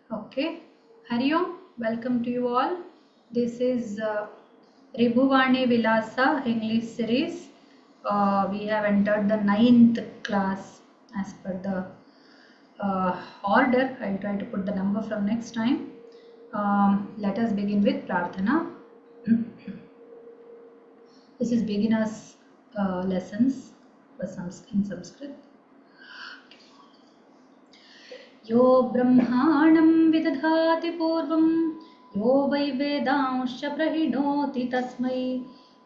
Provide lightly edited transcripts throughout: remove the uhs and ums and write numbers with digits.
Okay, Hari Om, welcome to you all. This is Ribhuvani-Vilasah English series. We have entered the 9th class as per the order. I'll try to put the number from next time. Let us begin with Prarthana. This is beginners lessons in Sanskrit. यो ब्रह्माणं विदधाति पूर्वं यो वै वेदांश्च प्रहिणोति तस्मै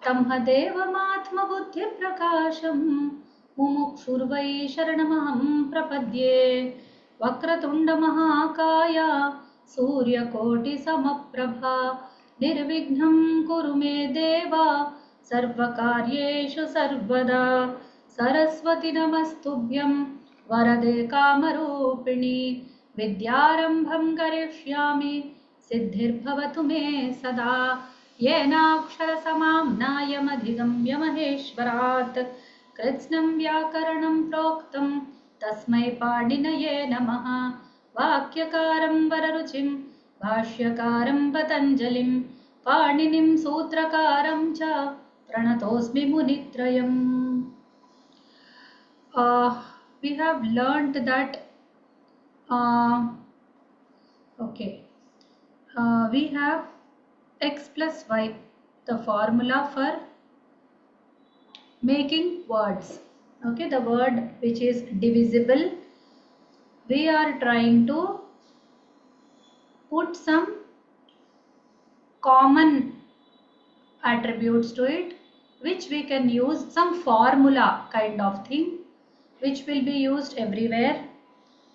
तमहदेवमात्मबुद्धिप्रकाशं मुमुक्षुर्वै शरणमहं प्रपद्ये वक्रतुण्डमहाकाय सूर्यकोटिसमप्रभा निर्विघ्नं कुरु मे देव सर्वकार्येषु सर्वदा सरस्वती नमस्तुभ्यं वरदे कामरूपिणी विद्यारम्भं करिष्यामि सिद्धिर्भवतु मे सदा येनाक्षरसमाम्नायमधिगम्य महेश्वरात् कृत्स्नं व्याकरणं प्रोक्तं तस्मै पाणिनये नमः वाक्यकारं वररुचिं भाष्यकारं पतञ्जलिं पाणिनिं सूत्रकारं च प्रणतोऽस्मि मुनित्रयम्. We have learnt that we have x plus y, the formula for making words. Okay, the word which is divisible, we are trying to put some common attributes to it, which we can use some formula kind of thing, which will be used everywhere.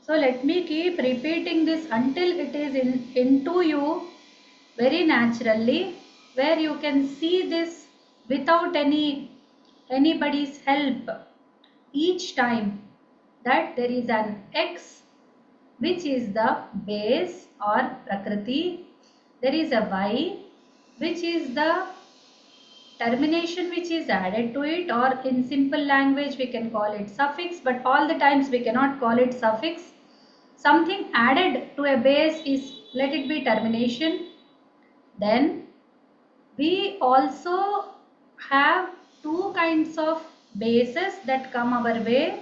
So let me keep repeating this until it is into you very naturally, where you can see this without anybody's help each time, that there is an x which is the base or prakriti, there is a y which is the termination which is added to it, or in simple language we can call it suffix, but all the times we cannot call it suffix. Something added to a base is, let it be termination. Then we also have two kinds of bases that come our way.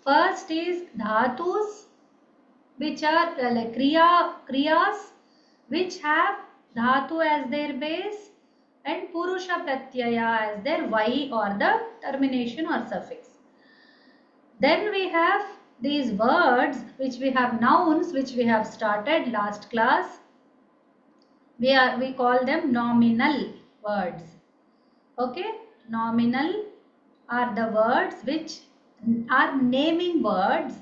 First is dhatus, which are like kriyas which have dhatu as their base and purusha pratyaya as their y or the termination or suffix. Then we have these words which we have nouns, which we have started last class. We call them nominal words. Okay, nominal are the words which are naming words,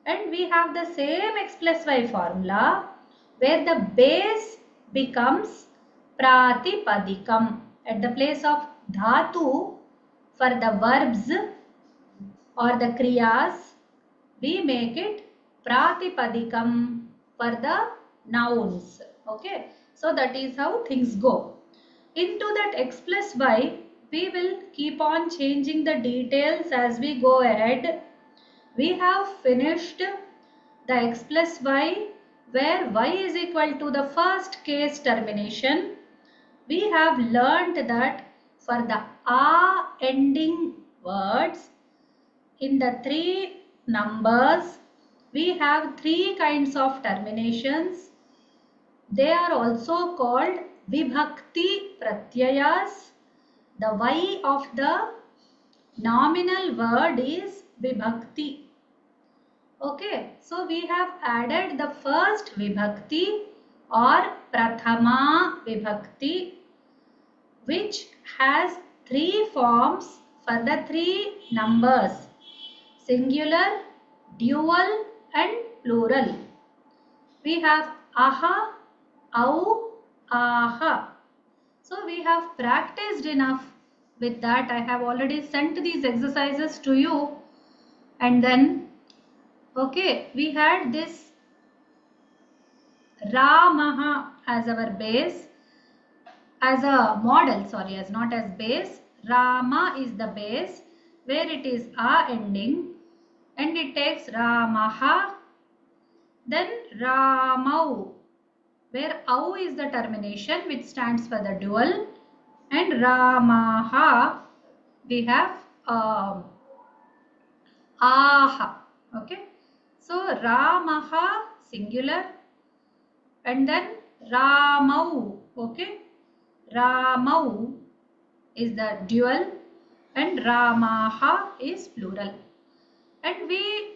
and we have the same x plus y formula where the base becomes pratipadikam. At the place of dhatu for the verbs or the kriyas, we make it pratipadikam for the nouns. Okay, so that is how things go. Into that x plus y, we will keep on changing the details as we go ahead. We have finished the x plus y where y is equal to the first case termination. We have learnt that for the a ending words in the three numbers, we have three kinds of terminations. They are also called vibhakti pratyayas. The y of the nominal word is vibhakti. Okay, so we have added the first vibhakti or prathama vibhakti, which has three forms for the three numbers: singular, dual and plural. We have aha, au, aha. So we have practiced enough with that. I have already sent these exercises to you, and then okay, we had this Ramaha as our base, as a model, sorry, as not as base. Rama is the base where it is a ending, and it takes Ramaha Then Ramau, where au is the termination which stands for the dual, and Ramaha we have aha. Okay, so Ramaha singular, and then Ramau. Okay, Ramau is the dual and Ramaha is plural. And we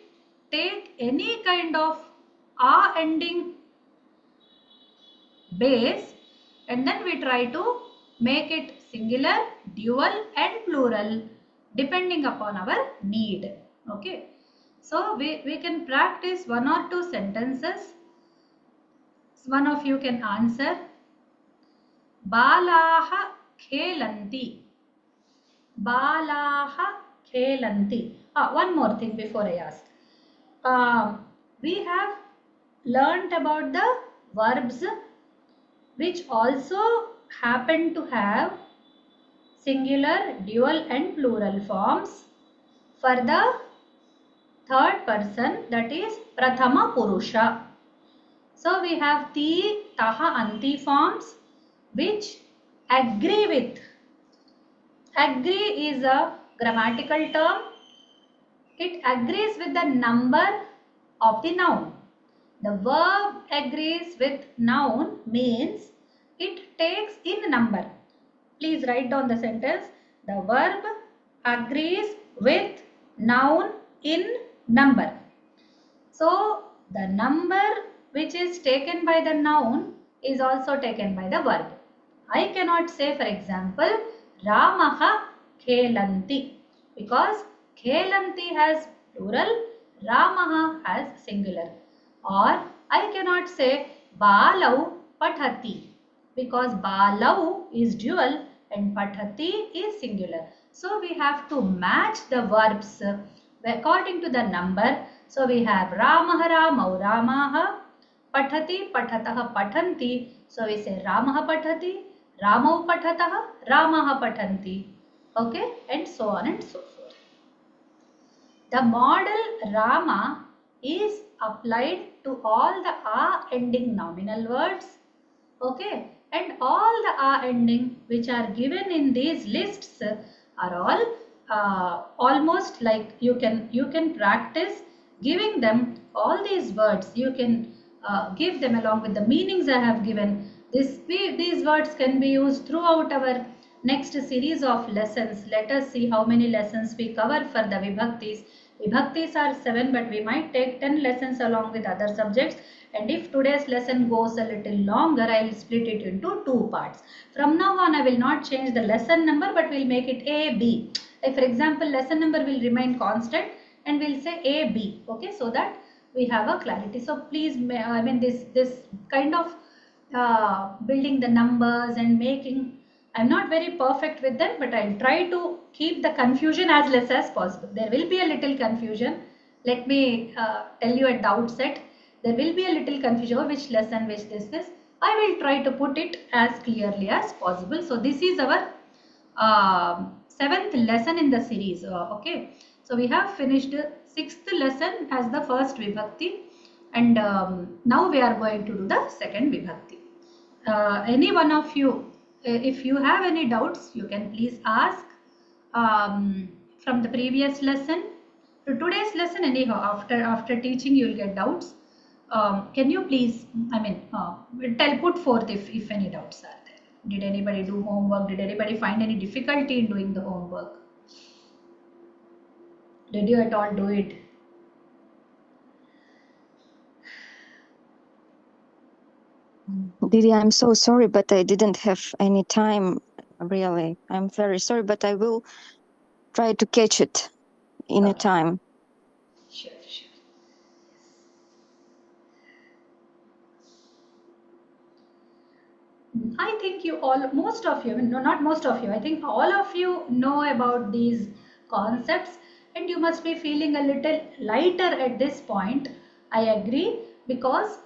take any kind of a ending base and then we try to make it singular, dual and plural depending upon our need. Okay. So we can practice one or two sentences. One of you can answer. Balaha khelanti. Balaha khelanti. One more thing before I ask. We have learnt about the verbs which also happen to have singular, dual and plural forms for the third person, that is Prathama Purusha. So we have ti, taha, anti forms which agree with. Agree is a grammatical term. It agrees with the number of the noun. The verb agrees with noun means it takes in number. Please write down the sentence. The verb agrees with noun in number. So the number which is taken by the noun is also taken by the verb. I cannot say, for example, Ramaha khelanti, because khelanti has plural, Ramaha has singular. Or I cannot say Balau pathati, because Balau is dual and pathati is singular. So we have to match the verbs according to the number. So we have Ramaha, Ramau, Ramaha, Pathati, Pathatah, Pathanti. So we say Ramaha Pathati, Ramau Pathatah, Ramaha Pathanti. Okay, and so on and so forth. The model Rama is applied to all the a ending nominal words. Okay, and all the a ending which are given in these lists are all almost like you can practice giving them all these words. You can give them along with the meanings I have given. These words can be used throughout our next series of lessons. Let us see how many lessons we cover for the Vibhaktis. Vibhaktis are 7, but we might take 10 lessons along with other subjects. And if today's lesson goes a little longer, I will split it into 2 parts. From now on, I will not change the lesson number, but we'll make it A, B. Like for example, lesson number will remain constant and we'll say A, B. Okay, so that we have a clarity. So please, I mean this kind of building the numbers and making, I'm not very perfect with them, but I'll try to keep the confusion as less as possible. There will be a little confusion. Let me tell you at the outset. There will be a little confusion, oh, which lesson, which this. I will try to put it as clearly as possible. So this is our 7th lesson in the series. Okay. So we have finished 6th lesson as the first Vibhakti. And now we are going to do the 2nd Vibhakti. Any one of you, if you have any doubts, you can please ask from the previous lesson to today's lesson. Anyhow, after teaching, you will get doubts. Can you please, I mean, put forth if any doubts are there. Did anybody do homework? Did anybody find any difficulty in doing the homework? Did you at all do it? Didi, I'm so sorry, but I didn't have any time, really. I'm very sorry, but I will try to catch it in a time. Sure. I think you all, most of you, no, not most of you, I think all of you know about these concepts and you must be feeling a little lighter at this point. I agree, because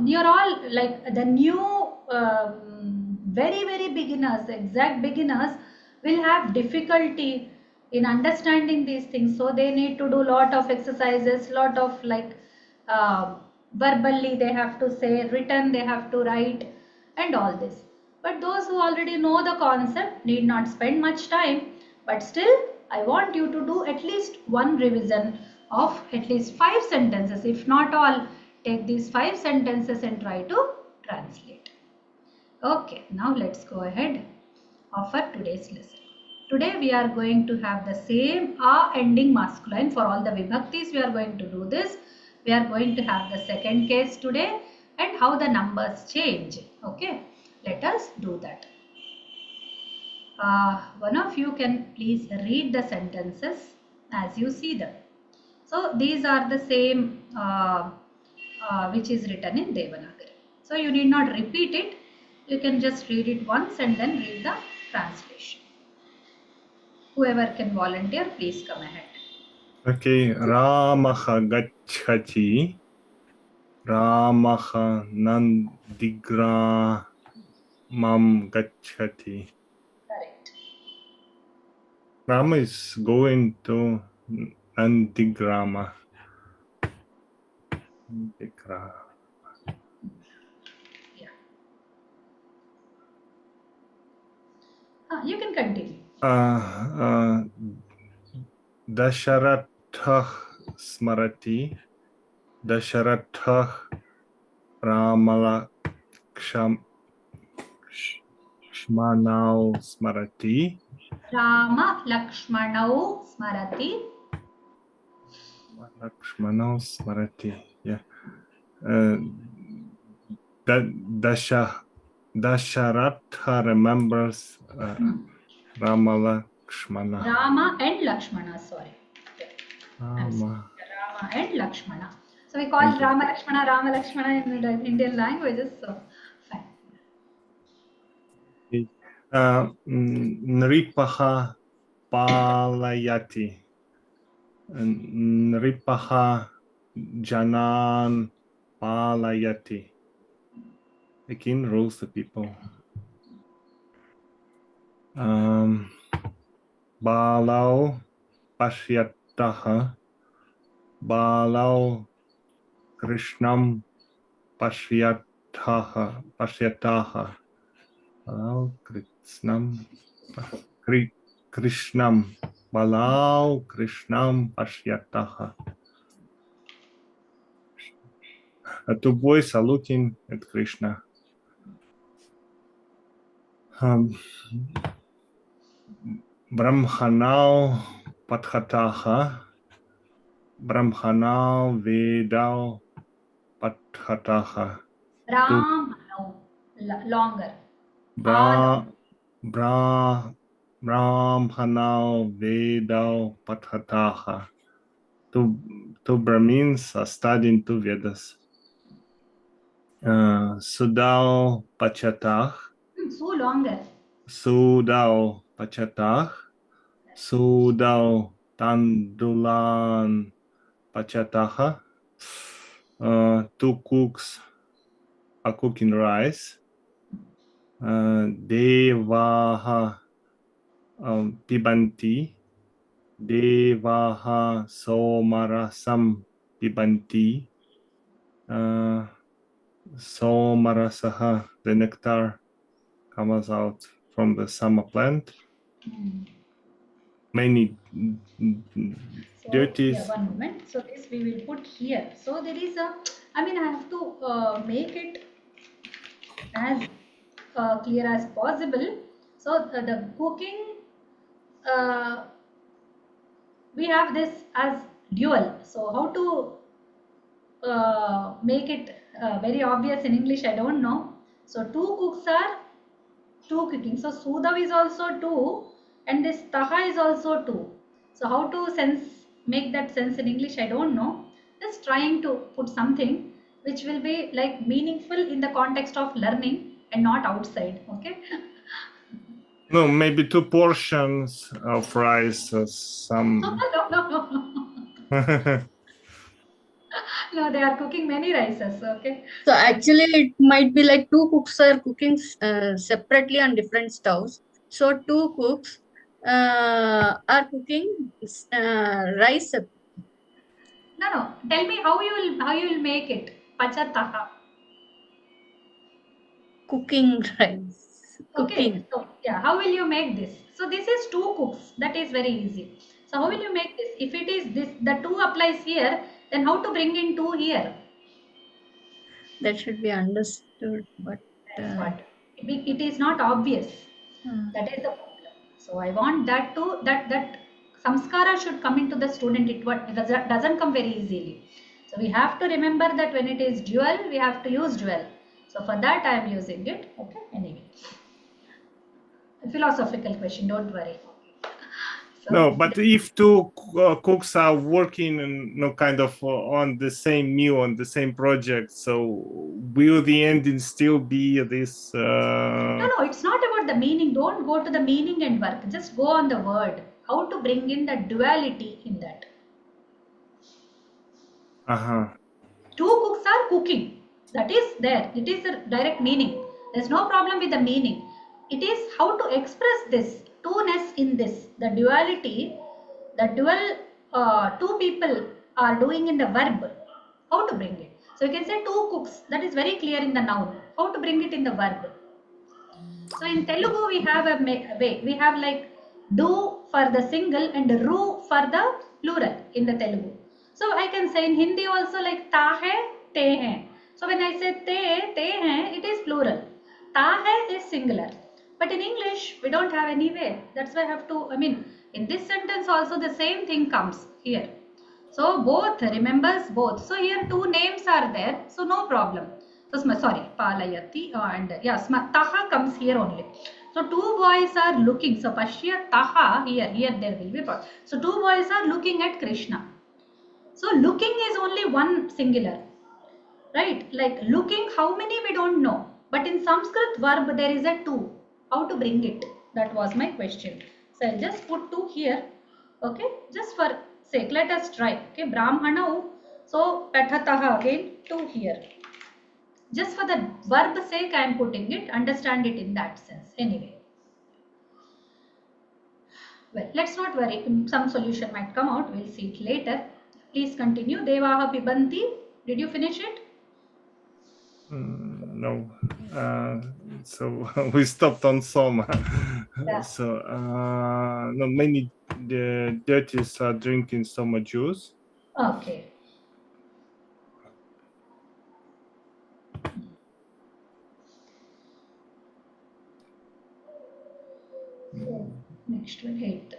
you're all like the new very beginners, exact beginners will have difficulty in understanding these things. So they need to do lot of exercises, lot of like verbally they have to say, written they have to write, and all this. But those who already know the concept need not spend much time. But still, I want you to do at least one revision of at least 5 sentences. If not all, take these 5 sentences and try to translate. Okay, now let's go ahead for today's lesson. Today we are going to have the same a ending masculine for all the vibhaktis. We are going to do this. We are going to have the second case today and how the numbers change. Okay, let us do that. One of you can please read the sentences as you see them. So these are the same which is written in Devanagari. So you need not repeat it. You can just read it once and then read the translation. Whoever can volunteer, please come ahead. Okay, Ramaha gacchati, Ramaha nandigramam gacchati. Correct. Rama is going to Nandigrama. Yeah. You can continue. Dasharatha smarati, Dasharatha Ramalakshmanau smarati. Rama Lakshmanau Smarati. Lakshmanau smarati. Yeah. Dasharatha remembers Ramalakshmana. Rama and Lakshmana, sorry. Rama and Lakshmana. So we call Rama Lakshmana in the Indian languages. So fine. Nripaha palayati. Nripaha janan palayati. The king rules the people. Balau pashyataha. Balau Krishnam pashyataha. Balau Krishnam. Balau Krishnam pashyataha. Two boys are looking at Krishna. Brahmanau pathataha. Brahmanau vedau pathataha. Brahmanau, longer. Brahmanau vedau pathataha. Two Brahmins are studying two Vedas. Sudau pachatah. So longer. Sudau pachatah. Sudau tandulan pachataha. Two cooks are cooking rice. Devaha pibanti. Devaha somarasam pibanti. Somarasaha, the nectar comes out from the summer plant. Many duties. Yeah, one moment. So this we will put here. So there is a, I have to make it as clear as possible. So the cooking, we have this as dual. So how to make it very obvious in English, I don't know. So two cooks are two cooking. So Sudav is also two and this Taha is also two. So how to make that sense in English, I don't know. Just trying to put something which will be like meaningful in the context of learning and not outside. Okay. No, maybe two portions of rice or some. No. No, they are cooking many rices. Okay. So actually, it might be like two cooks are cooking separately on different stoves. So two cooks are cooking rice. No. Tell me how you will make it. Pachataha. Cooking rice. Okay, Cooking. so yeah, how will you make this? So this is two cooks. That is very easy. So how will you make this? If it is this, the two applies here, then how to bring in two here? That should be understood, but That's what. It is not obvious. That is the problem. So I want that to that samskara should come into the student. It doesn't come very easily. So we have to remember that when it is dual, we have to use dual. So for that I am using it. Okay. Anyway, a philosophical question. Don't worry. No, So but if two cooks are working and kind of on the same meal, on the same project, so will the ending still be this? no, it's not about the meaning. Don't go to the meaning and work. Just go on the word. How to bring in the duality in that. Two cooks are cooking. That is there. It is a direct meaning. There's no problem with the meaning. It is how to express this two-ness in this. The duality, the dual two people are doing in the verb. How to bring it? So you can say two cooks. That is very clear in the noun. How to bring it in the verb? So in Telugu we have a way. We have like do for the single and ru for the plural in the Telugu. So I can say in Hindi also like ta hai, te hai. So when I say te hai, it is plural. Ta hai is singular. But in English we don't have any way. That's why I have to, in this sentence also the same thing comes here. So both remembers both. So here two names are there. So no problem. So sorry, Palayati and yeah, Taha comes here only. So two boys are looking. So Pashya Taha here there will be. So two boys are looking at Krishna. So looking is only one singular, right? Like looking, how many we don't know. But in Sanskrit verb there is a two. How to bring it? That was my question. So I'll just put two here. Okay, just for sake, let us try. Okay, Brahmanau. So Pathataha again, two here. Just for the verb sake I am putting it. Understand it in that sense. Anyway. Well, let's not worry. Some solution might come out. We'll see it later. Please continue. Devaha Pibanti. Did you finish it? No. So we stopped on Soma. Yeah. So no, many the deities are drinking Soma juice. Okay. So next one, 8.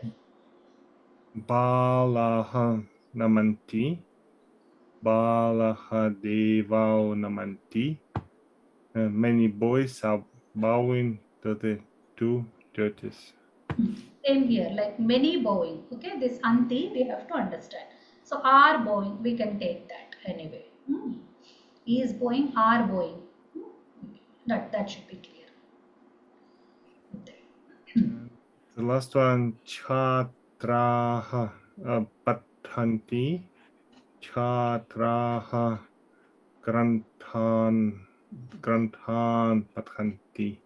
Balaha namanti. Balaha devao namanti. Many boys are bowing to the two deities. Same here, like many bowing. Okay, this anti we have to understand. So are bowing, we can take that anyway. Is bowing, are bowing. That should be clear. The last one, chatraha pathanti. Chatraha granthan pathanti.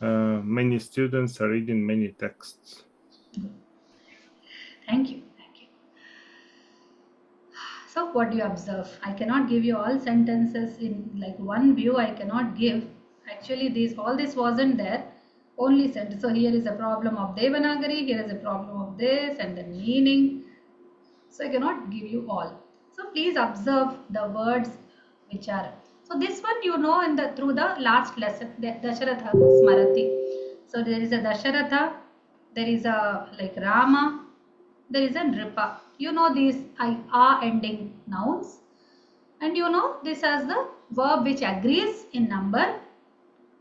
Many students are reading many texts. Thank you. So what do you observe? I cannot give you all sentences in like one view. I cannot give. Actually, all this wasn't there. Only sentence. So here is a problem of Devanagari. Here is a problem of this and the meaning. So I cannot give you all. So please observe the words which are. So this one you know through the last lesson, Dasharatha Smarati. So there is a Dasharatha, there is a like Rama, there is a Nripa. You know these are ending nouns, and you know this as the verb which agrees in number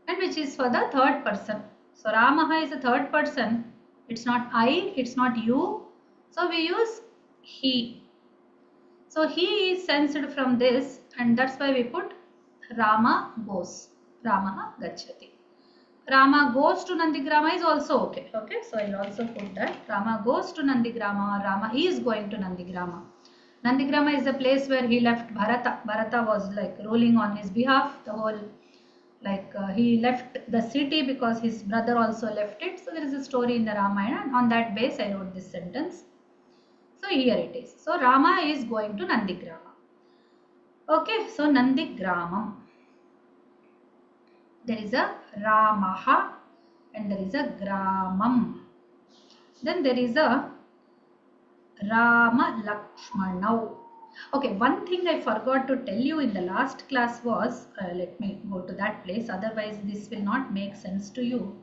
and which is for the third person. So Ramaha is a third person. It's not I, it's not you. So we use he. So he is sensed from this, and that's why we put Rama goes. Ramaha gacchati. Rama goes to Nandigrama is also okay. Okay, so I'll also put that. Rama goes to Nandigrama or Rama is going to Nandigrama. Nandigrama is the place where he left Bharata. Bharata was like ruling on his behalf. The whole, he left the city because his brother also left it. So there is a story in the Ramayana, and on that base I wrote this sentence. So here it is. So Rama is going to Nandigrama. Okay, so Nandi Gramam. There is a Ramaha and there is a Gramam. Then there is a Rama Lakshmanau. Okay, one thing I forgot to tell you in the last class was, let me go to that place, otherwise this will not make sense to you.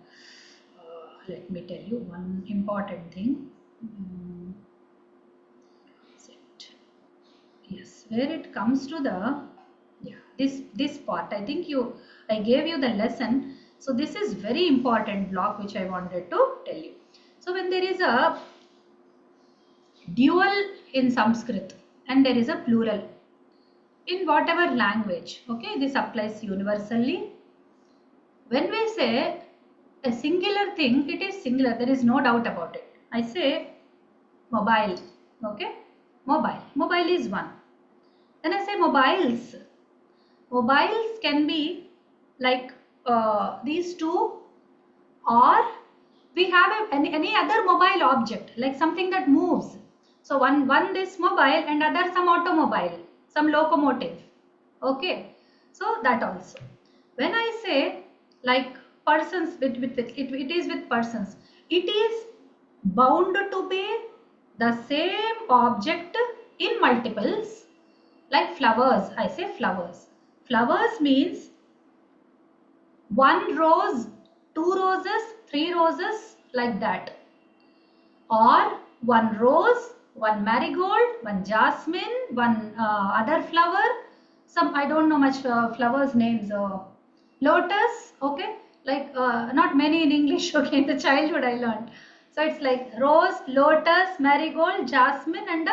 Let me tell you one important thing. Set. Yes, where it comes to the, yeah, this part, I think I gave you the lesson. So this is very important block which I wanted to tell you. So when there is a dual in Sanskrit and there is a plural in whatever language, okay, this applies universally. When we say a singular thing, it is singular, there is no doubt about it. I say mobile, okay, mobile is one. When I say mobiles can be like these two, or we have any other mobile object, like something that moves. So one this mobile and other some automobile, some locomotive. Okay, so that also. When I say like persons, it is with persons. It is bound to be the same object in multiples. Like flowers, I say flowers. Flowers means one rose, two roses, three roses, like that. Or one rose, one marigold, one jasmine, one other flower, some I don't know much flowers names, lotus, okay, like not many in English, okay, in the childhood I learned. So it's like rose, lotus, marigold, jasmine and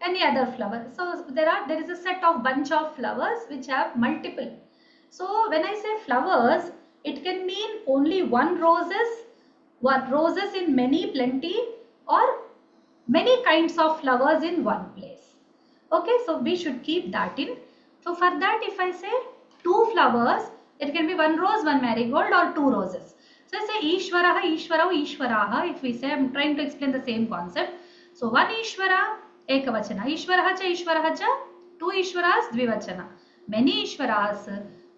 any other flower. So there is a set of bunch of flowers which have multiple. So when I say flowers, it can mean only one roses in many plenty, or many kinds of flowers in one place. Okay, so we should keep that in. So for that, if I say two flowers, it can be one rose, one marigold, or two roses. So I say Ishvaraha, Ishvarau, Ishvaraha. If we say, I'm trying to explain the same concept. So one Ishvara, Ekavachana. Ishvaraha cha, two Ishvaras, Dvivachana. Many Ishvaras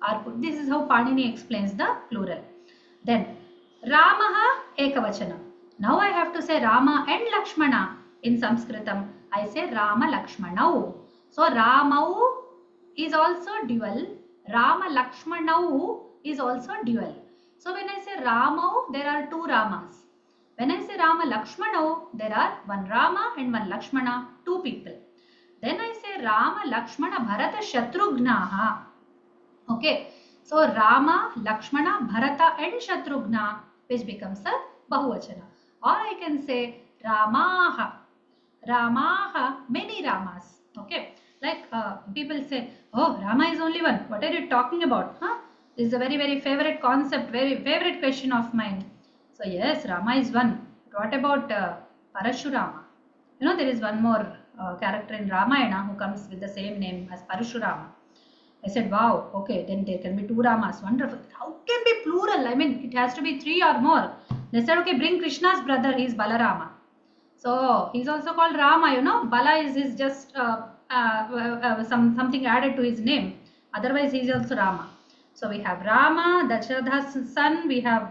are put. This is how Panini explains the plural. Then Ramaha, Ekavachana. Now I have to say Rama and Lakshmana. In Samskrtam, I say Rama Lakshmanau. So Ramau is also dual. Rama Lakshmanau is also dual. So when I say Ramau, there are two Ramas. When I say Rama Lakshmanau, there are one Rama and one Lakshmana, two people. Then I say Rama Lakshmana Bharata Shatrughnaha. Okay. So Rama, Lakshmana, Bharata and Shatrughna, which becomes a Bahuvachana. Or I can say Ramaha. Ramaha, many Ramas. Okay. Like people say, oh, Rama is only one. What are you talking about? Huh? This is a very, very favorite concept, very favorite question of mine. So yes, Rama is one. What about Parashurama? You know, there is one more character in Ramayana who comes with the same name as Parashurama. I said, wow, okay, then there can be two Ramas. Wonderful. How can be plural? I mean, it has to be three or more. They said, okay, bring Krishna's brother. He is Balarama. So he's also called Rama, you know. Bala is just something added to his name. Otherwise, he is also Rama. So we have Rama, Dasharatha's son. We have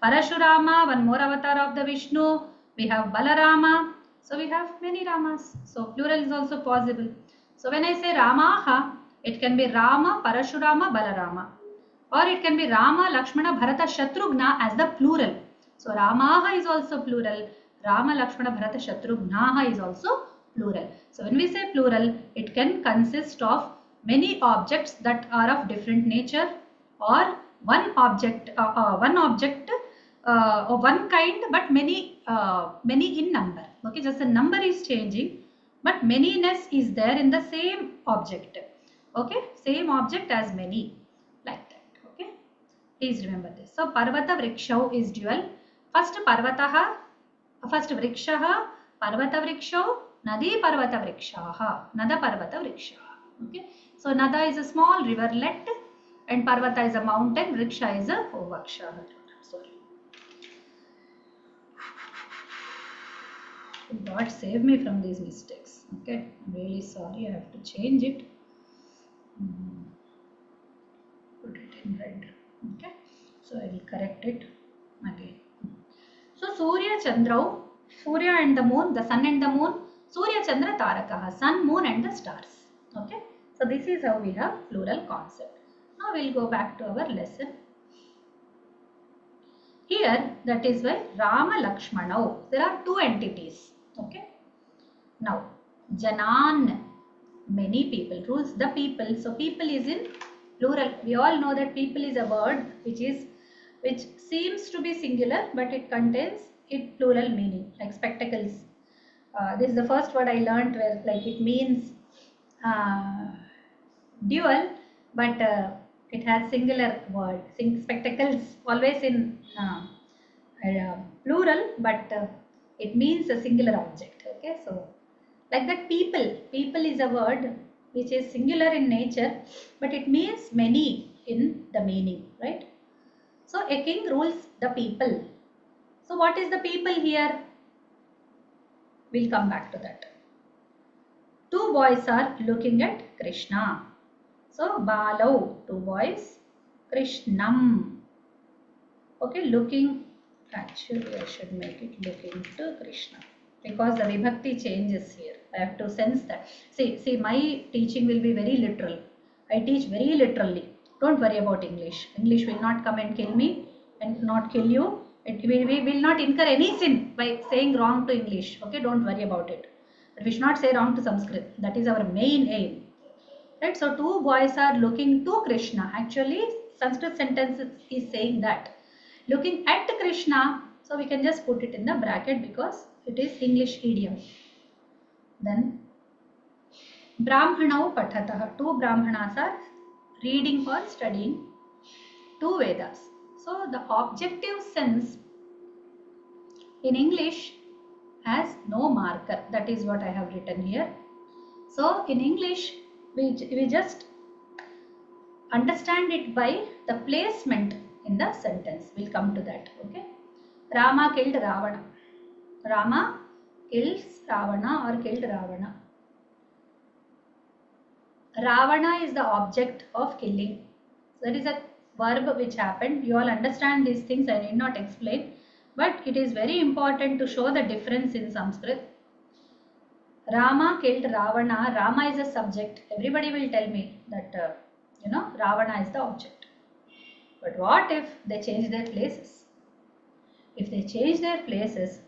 Parashurama, one more avatar of the Vishnu. We have Balarama. So we have many Ramas. So plural is also possible. So when I say Ramaha, it can be Rama, Parashurama, Balarama. Or it can be Rama, Lakshmana, Bharata, Shatrughna as the plural. So Ramaha is also plural. Rama, Lakshmana, Bharata, Shatrughnaha is also plural. So when we say plural, it can consist of many objects that are of different nature, or one object or one kind, but many in number. Okay, just the number is changing, but manyness is there in the same object. Okay, same object as many, like that. Okay, please remember this. So Parvata Vrikshau is dual. First Parvataha, first Vrikshaha, Parvata Vrikshau, Nadi Parvata Vrikshaha, Nada Parvata Vrikshaha. Okay, so Nada is a small riverlet and Parvata is a mountain, Vriksha is a Vaksha. Sorry. God save me from these mistakes. Okay, I'm really sorry, I have to change it. So I will correct it again. So Surya Chandrau, Surya and the moon, the sun and the moon, Surya Chandra Tarakaha, sun, moon and the stars. Okay. So this is how we have plural concept. Now we'll go back to our lesson. Here that is why Rama Lakshmanau. There are two entities. Okay. Now Janan, many people, rules the people. So people is in plural. We all know that people is a word which seems to be singular, but it contains it plural meaning, like spectacles. This is the first word I learned where like it means dual, but it has singular word. Spectacles always in plural, but it means a singular object. Okay, so like that, people is a word which is singular in nature, but it means many in the meaning, right? So a king rules the people. So what is the people here? We'll come back to that. Two boys are looking at Krishna. So Balau, two boys, Krishnam. Okay, looking, actually I should make it looking to Krishna, because the vibhakti changes here. I have to sense that. See, my teaching will be very literal. I teach very literally. Don't worry about English. English will not come and kill me and not kill you. We will not incur any sin by saying wrong to English. Okay, don't worry about it. But we should not say wrong to Sanskrit. That is our main aim. Right? So two boys are looking to Krishna. Actually, Sanskrit sentence is saying that. Looking at Krishna, so we can just put it in the bracket because it is English idiom. Then Brahmanau Pathatah, two Brahmanas are reading or studying two Vedas. So the objective sense in English has no marker. That is what I have written here. So in English, we just understand it by the placement in the sentence. We'll come to that. Okay. Rama killed Ravana. Rama kills Ravana or killed Ravana. Ravana is the object of killing. So that is a verb which happened. You all understand these things. I need not explain. But it is very important to show the difference in Sanskrit. Rama killed Ravana. Rama is a subject. Everybody will tell me that, Ravana is the object. But what if they change their places? If they change their places,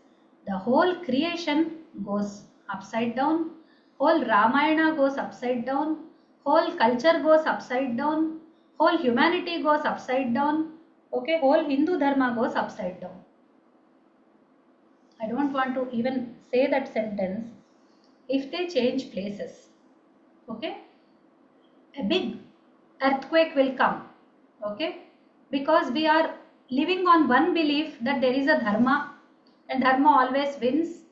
the whole creation goes upside down, whole Ramayana goes upside down, whole culture goes upside down, whole humanity goes upside down, okay, whole Hindu Dharma goes upside down. I don't want to even say that sentence. If they change places, okay, a big earthquake will come, okay, because we are living on one belief that there is a dharma and dharma always wins.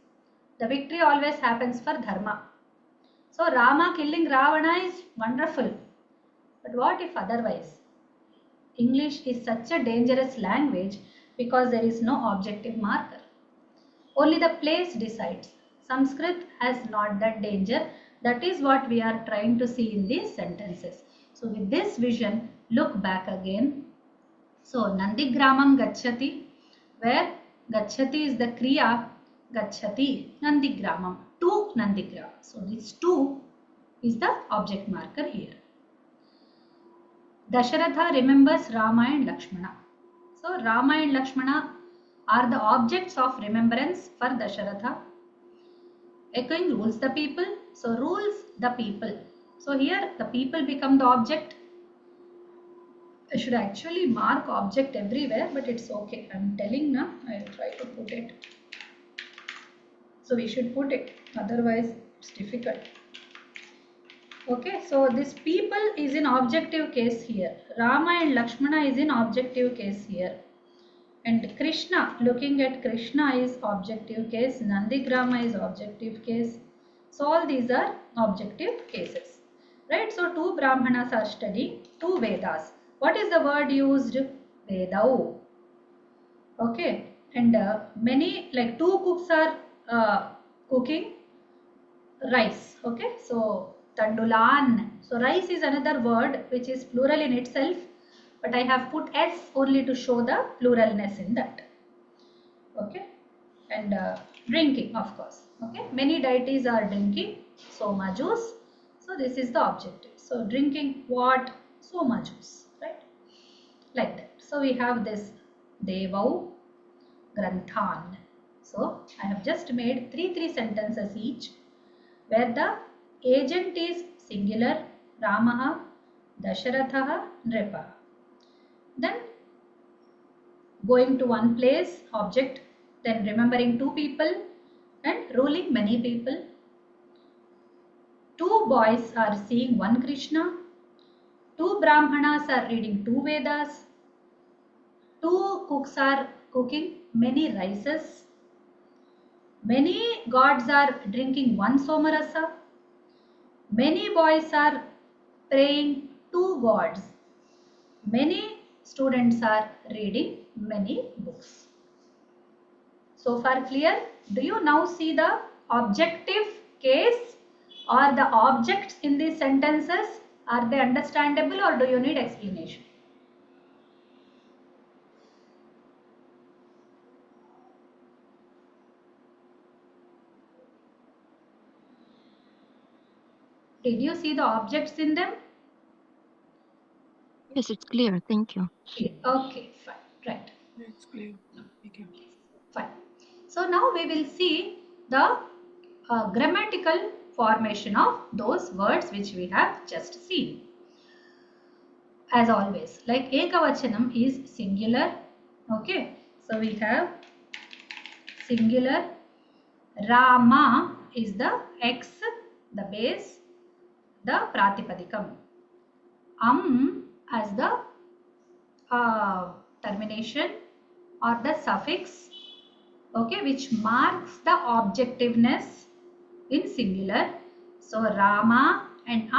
The victory always happens for dharma. So Rama killing Ravana is wonderful. But what if otherwise? English is such a dangerous language because there is no objective marker. Only the place decides. Sanskrit has not that danger. That is what we are trying to see in these sentences. So with this vision, look back again. So Nandigramam Gacchati, where Gacchati is the Kriya, Gacchati Nandigramam, to Nandigram. So this to is the object marker here. Dasharatha remembers Rama and Lakshmana. So Rama and Lakshmana are the objects of remembrance for Dasharatha. Echoing rules the people. So rules the people. So here the people become the object. I should actually mark object everywhere, but it's okay. I'm telling now. I'll try to put it. So we should put it. Otherwise, it's difficult. Okay. So this people is in objective case here. Rama and Lakshmana is in objective case here. And Krishna, looking at Krishna is objective case. Nandigrama is objective case. So all these are objective cases. Right. So two Brahmanas are studying two Vedas. What is the word used? Vedau. Okay. And many, like two cooks are cooking rice. Okay. So tandulan. So rice is another word which is plural in itself. but I have put S only to show the pluralness in that. Okay, and drinking, of course. Okay, many deities are drinking soma juice. So this is the objective. So drinking what? Soma juice, right? Like that. So we have this Devau Granthan. So I have just made three sentences each, where the agent is singular, Ramaha, Dasharathaha, Nripa. Then going to one place, object, then remembering two people and ruling many people. Two boys are seeing one Krishna. Two Brahmanas are reading two Vedas. Two cooks are cooking many rices. Many gods are drinking one Somarasa. Many boys are praying two gods. Many students are reading many books. So far clear? Do you now see the objective case or the objects in these sentences? Are they understandable or do you need explanation? Did you see the objects in them? Yes, it's clear. Thank you. Okay, fine. Right. It's clear. Okay. Fine. So now we will see the grammatical formation of those words which we have just seen. As always, like Ekavachanam is singular. Okay. So we have singular. Rama is the X, the base, the Pratipadikam. As the termination or the suffix, okay, which marks the objectiveness in singular. So Rama and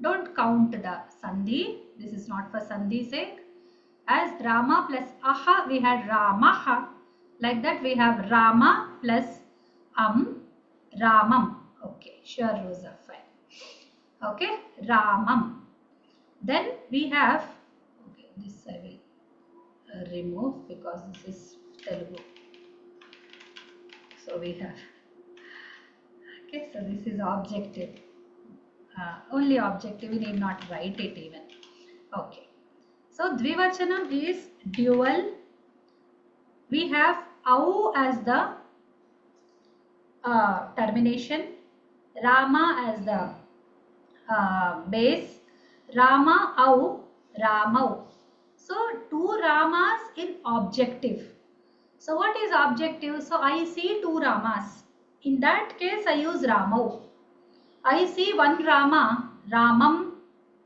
don't count the sandhi. This is not for sandhi sake. As Rama plus aha, we had Ramaha. Like that we have Rama plus Ramam. Okay, sure, Rosa, fine. Okay, Ramam. Then we have, okay, this I will remove because this is Telugu. So we have, okay, so this is objective. Only objective, we need not write it even. Okay. So Dvivachanam is dual. We have au as the termination, Rama as the base, Rama au, Ramau. So two Ramas in objective. So what is objective? So I see two Ramas. In that case I use Ramau. I see one Rama, Ramam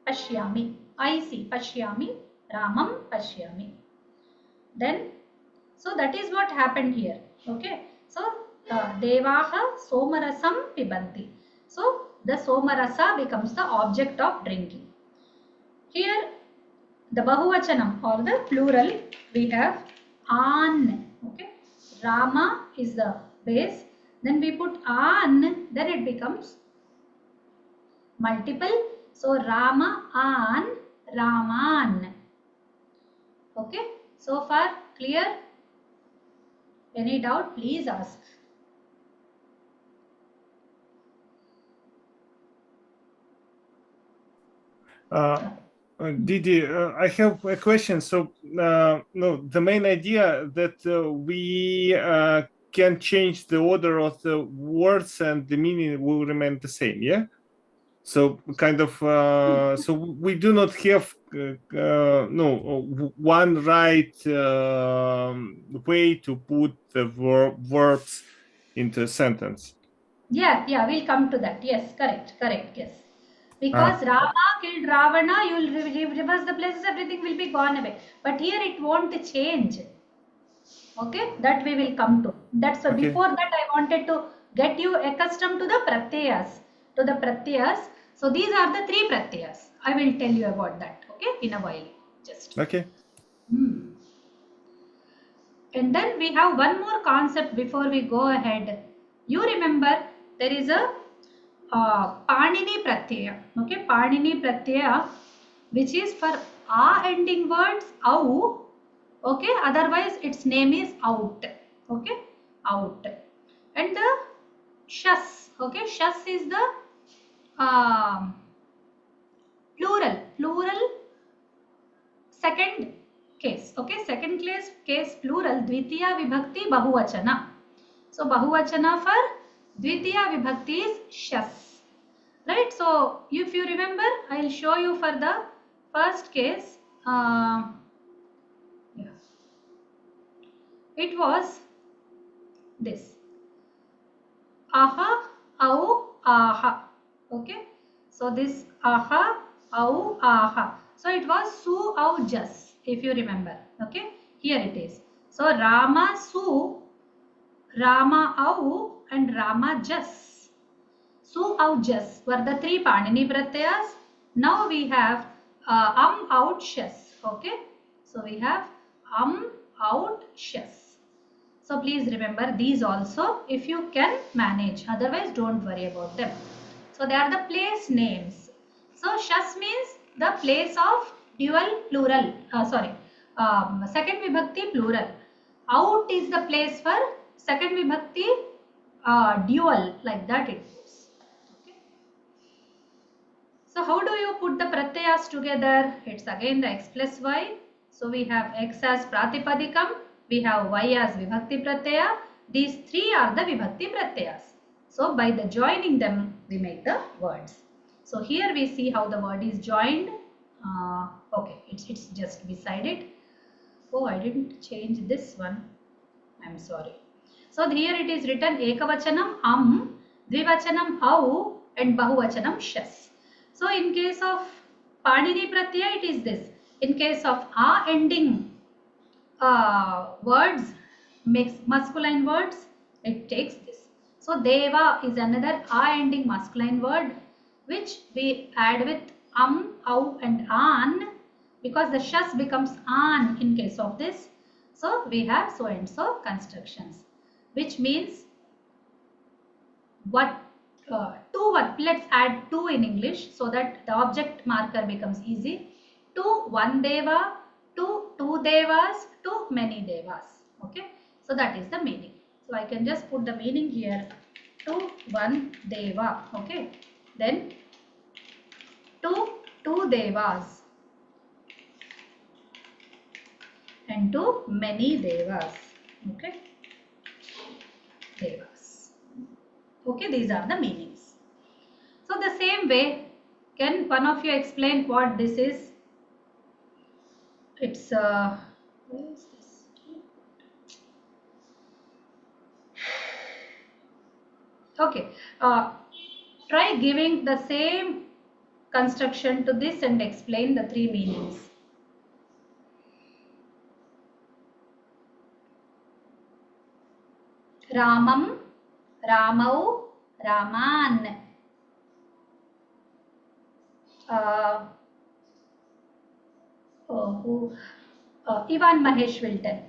Pashyami. I see Pashyami, Ramam Pashyami. Then, so that is what happened here. Okay. So Devaha Somarasam Pibanti. So the Somarasa becomes the object of drinking. Here the Bahuvachanam or the plural, we have An. Okay. Rama is the base. Then we put An, then it becomes multiple. So Rama An, Raman. Okay. So far clear? Any doubt? Please ask. Didi, I have a question. So, no, the main idea that we can change the order of the words and the meaning will remain the same, yeah? So, kind of, so we do not have one right way to put the verbs into a sentence. Yeah, we'll come to that. Yes, correct, yes. Because Rama killed Ravana, you will reverse the places, everything will be gone away. But here it won't change. Okay, that we will come to. That's why before that I wanted to get you accustomed to the pratyas. So these are the three pratyas. I will tell you about that. Okay, in a while. Just. Okay. And then we have one more concept before we go ahead. You remember there is a Panini Pratyaya. Okay, Panini Pratyaya, which is for a ending words, au. Okay, otherwise its name is out. Okay, out. And the shas. Okay, shas is the plural second case. Okay, second case plural dvitiya vibhakti bahuvachana. So bahuvachana for dvitiya vibhakti is shas. Right, so if you remember, I will show you for the first case. Yeah. It was this. Aha, au, aha. Okay. So this aha, au, aha. So it was su, au, jas, if you remember. Okay. Here it is. So Rama, su, Rama, au, and Rama, jas. Su, au, jas were the three Panini pratyas. Now we have out, shas. Okay. So we have out, shas. So please remember these also if you can manage. Otherwise don't worry about them. So they are the place names. So shas means the place of dual plural. Second vibhakti plural. Out is the place for second vibhakti dual. Like that it goes. Okay. So how do you put the pratyayas together? It's again the x plus y. So we have x as pratipadikam. We have y as vibhakti pratyaya. These three are the vibhakti pratyayas. So by the joining them, we make the words. So here we see how the word is joined. Okay, it's just beside it. Oh, I didn't change this one. I'm sorry. So here it is written ekavachanam dvivachanam au, and bahuvachanam shas. So in case of Panini pratyaya, it is this. In case of a ending words, masculine words, it takes this. So deva is another a ending masculine word which we add with au, and an, because the shas becomes an in case of this. So we have so and so constructions, which means what to what. Let's add two in English so that the object marker becomes easy. To one deva, to two devas, to many devas. Okay, so that is the meaning. So I can just put the meaning here. To one deva. Okay, then to two devas, and to many devas. Okay, devas. Okay, these are the meanings. So the same way, can one of you explain what this is? It's where is this? Okay, try giving the same construction to this and explain the three meanings. Ramam, Ramau, Raman. Ivan Mahesh will tell.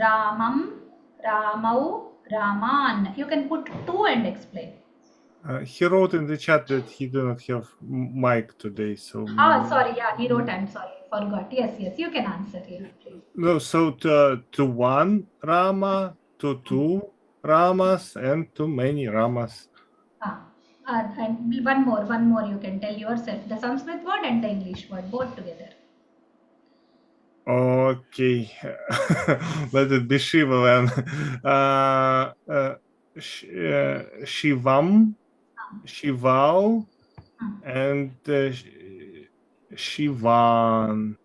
Ramam, Ramau, Raman. You can put two and explain. He wrote in the chat that he do not have mic today, so. Sorry, yeah, he wrote. I'm sorry, forgot. Yes, you can answer here, please. No, so to one Rama, to two Ramas, and to many Ramas. And one more you can tell yourself. The Sanskrit word and the English word, both together. Okay, let it be Shiva then. Shivam, Shivau, and Shivan.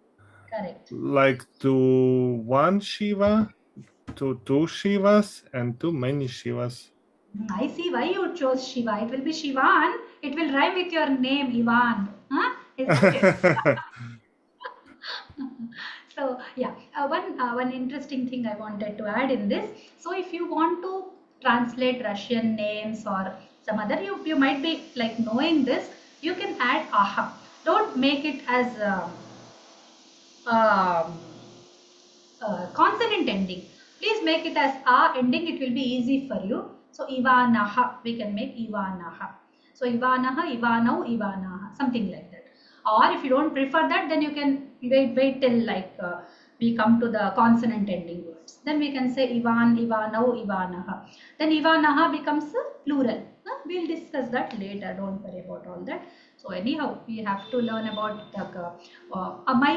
Correct. Like to one Shiva, to two Shivas, and to many Shivas. I see why you chose Shiva. It will be Shivan. It will rhyme with your name, Ivan. Huh? Isn't it? So yeah, one interesting thing I wanted to add in this. So if you want to translate Russian names or some other, you might be like knowing this. You can add aha. Don't make it as consonant ending. Please make it as a ending. It will be easy for you. So Ivanaha, we can make Ivanaha. So Ivanaha, Ivanau, Ivanaha, something like that. Or if you don't prefer that, then you can wait till like we come to the consonant ending words. Then we can say Ivan, Ivanov, Ivanaha. Then Ivanaha becomes plural. We'll discuss that later. Don't worry about all that. So anyhow, we have to learn about the, my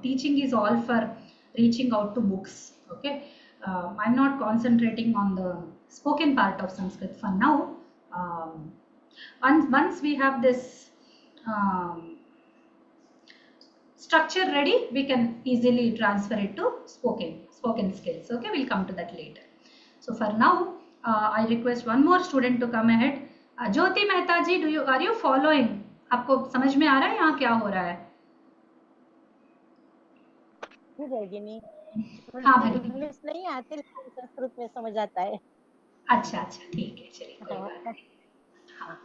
teaching is all for reaching out to books. Okay, I'm not concentrating on the spoken part of Sanskrit for now. Once we have this structure ready, we can easily transfer it to spoken skills. Okay, we'll come to that later. So for now, I request one more student to come ahead. Jyoti Mehta ji, are you following? आपको समझ में आ रहा है यहाँ क्या हो रहा है? हाँ भगिनी, इंग्लिश नहीं आती लेकिन संस्कृत में समझ आता है। अच्छा अच्छा, ठीक है, चलिए कोई बात नहीं। हाँ,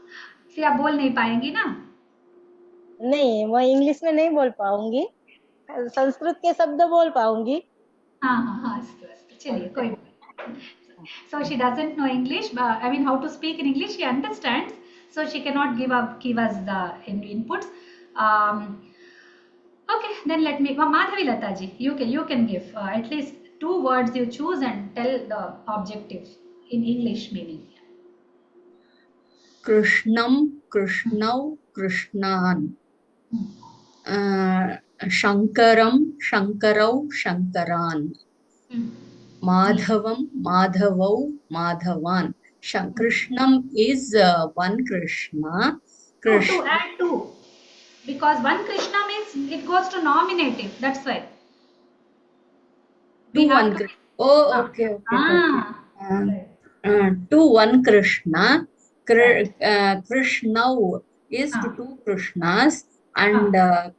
फिर आप बोल नहीं पाएंगी ना? नहीं, मैं इंग्लिश में नहीं बोल पाऊंगी, संस्कृत के शब्द बोल पाऊंगी। हाँ हाँ हाँ, चलिए कोई बात नहीं। So she doesn't know English, but I mean how to speak in English. She understands, so she cannot give us the inputs. Okay, then let me. Madhavi Lata ji, you can give at least 2 words you choose and tell the objective in English meaning. Krishnam, Krishnau, Krishnan. Shankaram, Shankarau, Shankaran. Madhavam, Madhavau, Madhavan. Krishnam is one Krishna. To add 2, because one Krishna means it goes to nominative. That's why. To one Krishna. Oh, okay. To one Krishna. Krishnau is to 2 Krishnas, and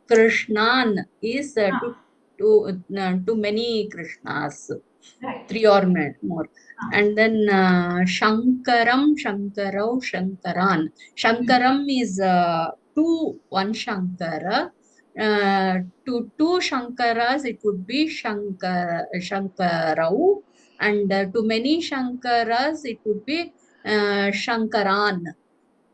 Krishnan is to many Krishnas, Right. 3 or more. And then Shankaram, Shankarau, Shankaran. Shankaram is to one Shankara. To 2 Shankaras, it would be Shankarau, and to many Shankaras, it would be Shankaran.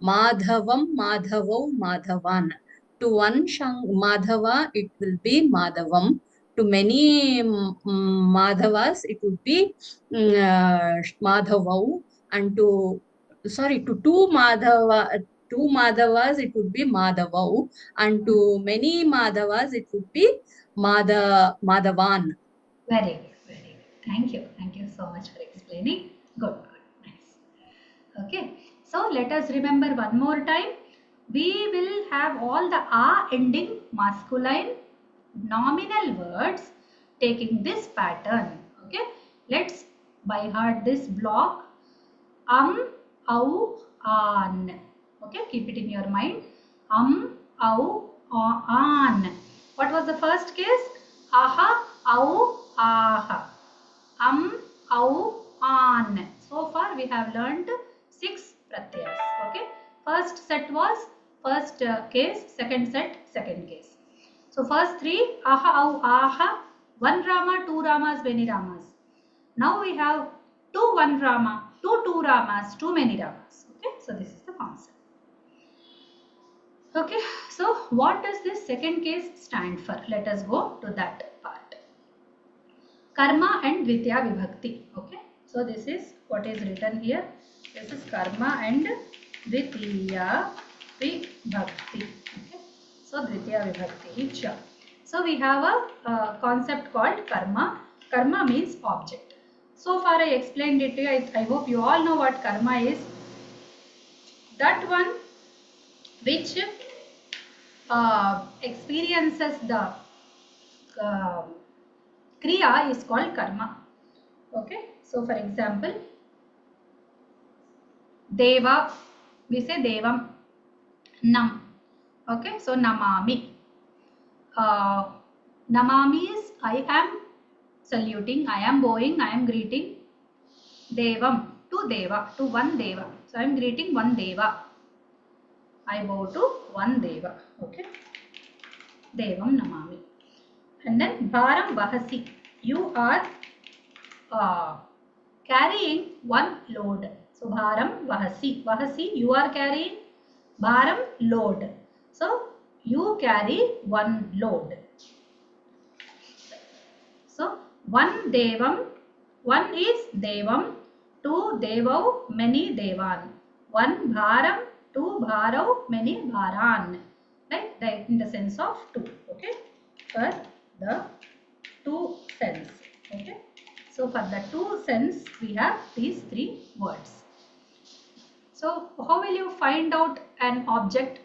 Madhavam, Madhavau, Madhavan. To one Madhava, it will be Madhavam. To many Madhavas, it would be Madhavau. And to 2 Madhavas, it would be Madhavau. And to many Madhavas, it would be Madhavan. Very good, very good. Thank you so much for explaining. Good, nice. Okay, so let us remember one more time. We will have all the a ending masculine nominal words taking this pattern. Okay, let's by heart this block. Au, an. Okay, keep it in your mind. Au, an. What was the first case? Aha, au, aha. Au, an. So far we have learned 6 pratyas. Okay, first set was first case, second set second case. So first 3 aha, au, aha, 1 rama, 2 ramas, many ramas. Now we have 2 1 rama, 2 2 ramas, too many ramas. Okay, so this is the concept. Okay, so what does this second case stand for? Let us go to that part. Karma and Dvitiya Vibhakti. Okay, so this is what is written here. This is karma and Dvitiya Vibhakti. Okay, so Dvitiya Vibhakti. So we have a concept called karma. Karma means object. So far I explained it to you. I hope you all know what karma is. That one which experiences the kriya is called karma. Okay, so for example, deva, we say devam, nam. Okay, so namami. Namami is I am saluting, I am bowing, I am greeting. Devam, to deva, to one deva. So I am greeting one deva. I bow to one deva. Okay, devam namami. And then bharam vahasi, you are carrying one load. So bharam vahasi, vahasi, you are carrying, bharam load. So you carry one load. So one devam, one is devam, two devau, many devan. One bharam, two bharau, many bharan. Like that in the sense of two. Okay. For the two sense. Okay. So for the two sense we have these three words. So how will you find out an object?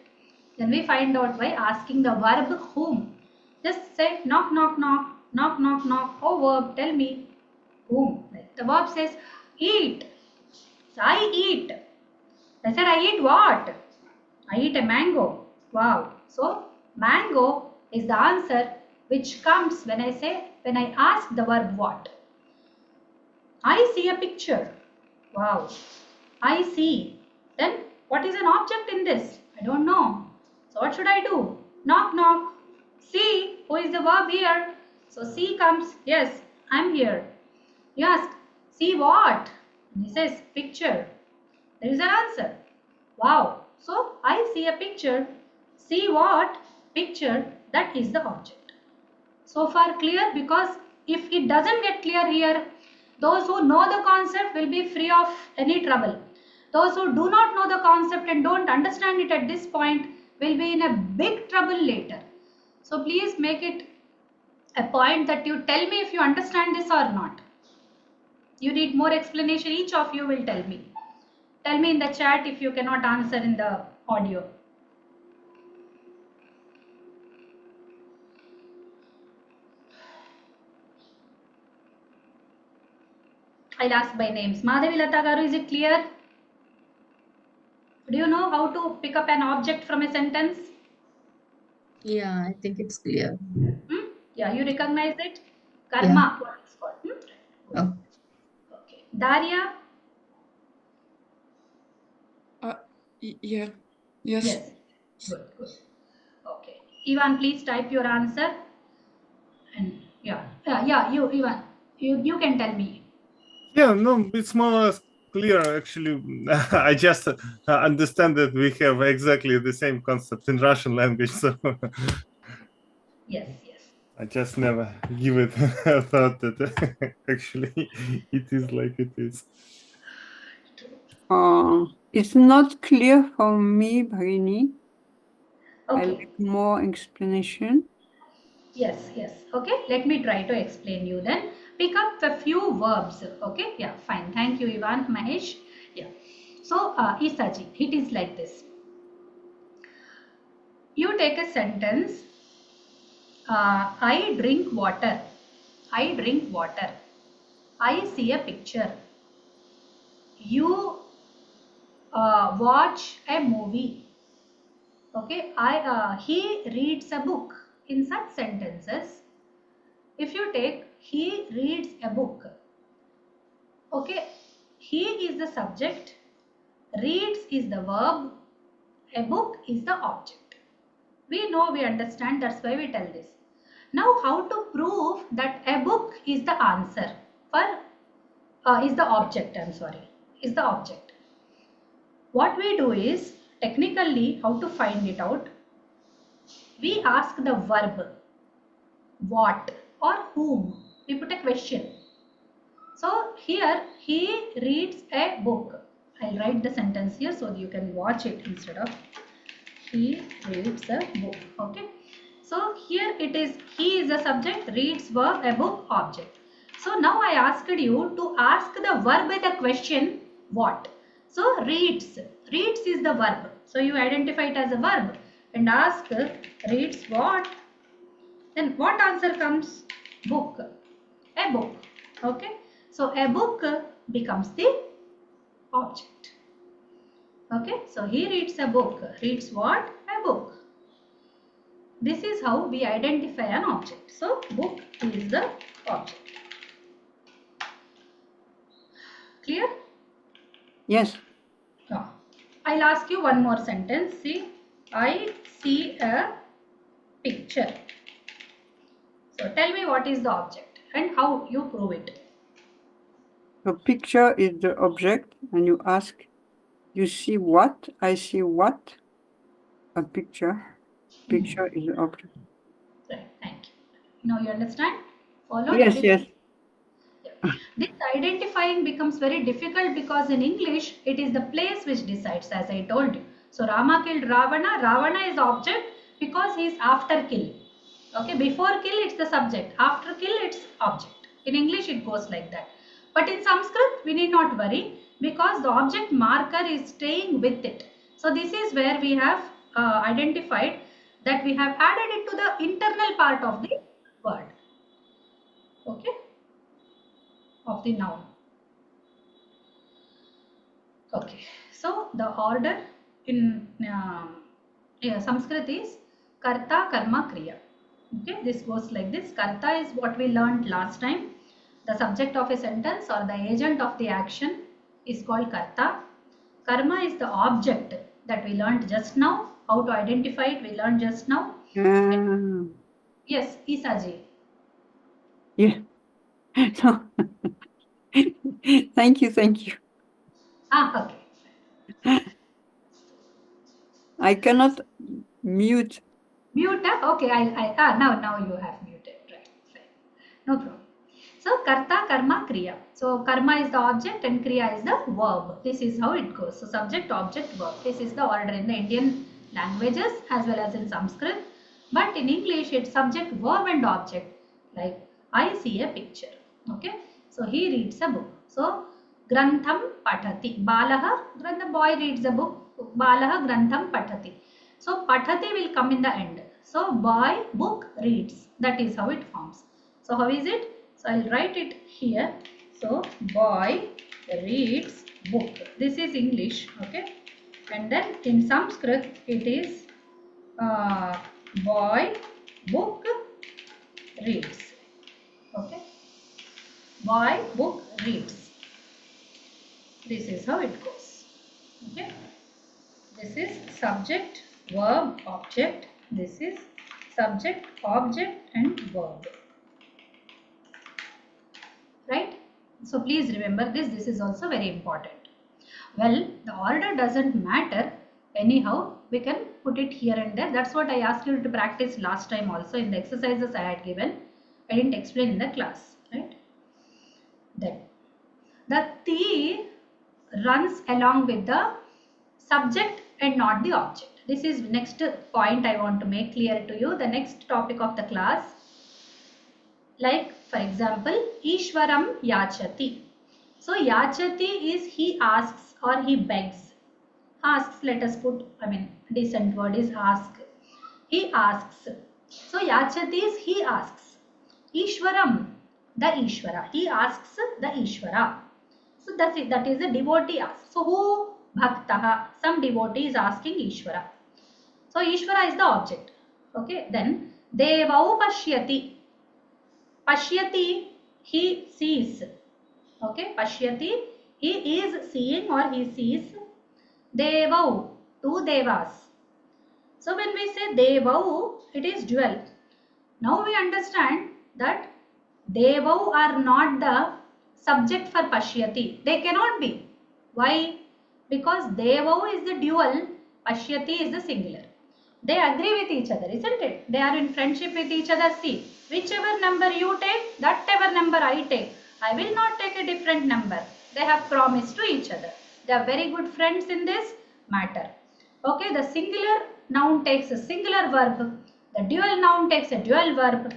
Then we find out by asking the verb whom. Just say knock, knock, knock, knock, knock, knock. Oh verb, tell me whom. The verb says eat. So I eat. I said I eat what? I eat a mango. Wow. So mango is the answer which comes when I ask the verb what. I see a picture. Wow. I see. Then what is an object in this? I don't know. So what should I do? Knock, knock. See, who is the verb here? So see comes. Yes, I'm here. You ask, see what? And he says, picture. There is an answer. Wow. So I see a picture. See what? Picture. That is the object. So far clear? Because if it doesn't get clear here, those who know the concept will be free of any trouble. Those who do not know the concept and don't understand it at this point will be in a big trouble later. So please make it a point that you tell me if you understand this or not. You need more explanation. Each of you will tell me. Tell me in the chat if you cannot answer in the audio. I'll ask by names. Madhavi Lata Garu, is it clear? Do you know how to pick up an object from a sentence? Yeah, I think it's clear. Yeah, you recognize it? Karma, what it's called. Oh. Okay. Daria? Yeah. Yes. Yes. Good, good. Okay. Ivan, please type your answer. And you, Ivan, you can tell me. Yeah, no, it's more or less clear actually. I just understand that we have exactly the same concept in Russian language, so Yes, yes. I just never give it a thought that actually it is like it is. It's not clear for me, Brini. I Okay. like more explanation. Yes, yes. Okay, let me try to explain you then. Pick up a few verbs. Okay, yeah, fine. Thank you, Ivan, Mahesh. Yeah. So, Isaji, it is like this. You take a sentence. I drink water. I drink water. I see a picture. You watch a movie. Okay, he reads a book. In such sentences, if you take he reads a book, okay, he is the subject, reads is the verb, a book is the object. We know, we understand, that's why we tell this. Now how to prove that a book is the answer for is the object, is the object. What we do is, technically, how to find it out, we ask the verb what or whom. We put a question. So here he reads a book. I'll write the sentence here so you can watch it instead of he reads a book. Okay. So here it is, he is the subject, reads verb, a book, object. So now I asked you to ask the verb with the question what. So reads. Reads is the verb. So you identify it as a verb and ask reads what. Then what answer comes? Book. A book. Okay. So a book becomes the object. Okay. So he reads a book. Reads what? A book. This is how we identify an object. So book is the object. Clear? Yes. I'll ask you one more sentence. See, I see a picture. So tell me what is the object and how you prove it. The picture is the object, and you ask, you see what? I see what? A picture. Picture is the object. Right, thank you. Now you understand? Follow Yes, everything? yes. This identifying becomes very difficult because in English, it is the place which decides, as I told you. So Rama killed Ravana. Ravana is object because he is after kill. Okay, before kill, it's the subject. After kill, it's object. In English, it goes like that. But in Sanskrit, we need not worry because the object marker is staying with it. So this is where we have identified that we have added it to the internal part of the word. Okay, of the noun. Okay, so the order in Sanskrit is Karta, Karma, Kriya. Okay, this goes like this. Karta is what we learned last time. The subject of a sentence or the agent of the action is called Karta. Karma is the object that we learned just now. How to identify it, we learned just now. Yes, Isaji. Yeah. So, thank you, thank you. Ah, okay. I cannot mute. Mute. Okay, now you have muted. Right, fine. No problem. So karta, karma, kriya. So karma is the object and kriya is the verb. This is how it goes. So subject, object, verb. This is the order in the Indian languages as well as in Sanskrit. But in English, it's subject, verb and object. Like I see a picture. Okay. So he reads a book. So grantham patati. Balaha, the boy reads a book. Balaha grantham patati. So patati will come in the end. So boy, book, reads. That is how it forms. So how is it? So I'll write it here. So boy reads book. This is English, okay? And then in Sanskrit it is boy book reads. Okay? Boy book reads. This is how it goes. Okay? This is subject, verb, object. This is subject, object and verb. Right? So please remember this. This is also very important. Well, the order doesn't matter. Anyhow, we can put it here and there. That's what I asked you to practice last time also in the exercises I had given. I didn't explain in the class. Right? Then the T runs along with the subject and not the object. This is next point I want to make clear to you. The next topic of the class. Like for example, Ishwaram yachati. So yachati is he asks or he begs. Asks, let us put, decent word is ask. He asks. So yachati is he asks. Ishwaram, the Ishwara. He asks the Ishwara. So that is a devotee asks. So who? Bhaktaha. Some devotee is asking Ishwara. So Ishwara is the object. Okay. Then Devau pashyati. Pashyati, he sees. Okay. Pashyati, he is seeing or he sees. Devau, two devas. So when we say Devau, it is dual. Now we understand that Devau are not the subject for Pashyati. They cannot be. Why? Because Devau is the dual, Pashyati is the singular. They agree with each other, isn't it? They are in friendship with each other. See, whichever number you take, that ever number I take. I will not take a different number. They have promised to each other. They are very good friends in this matter. Okay, the singular noun takes a singular verb. The dual noun takes a dual verb.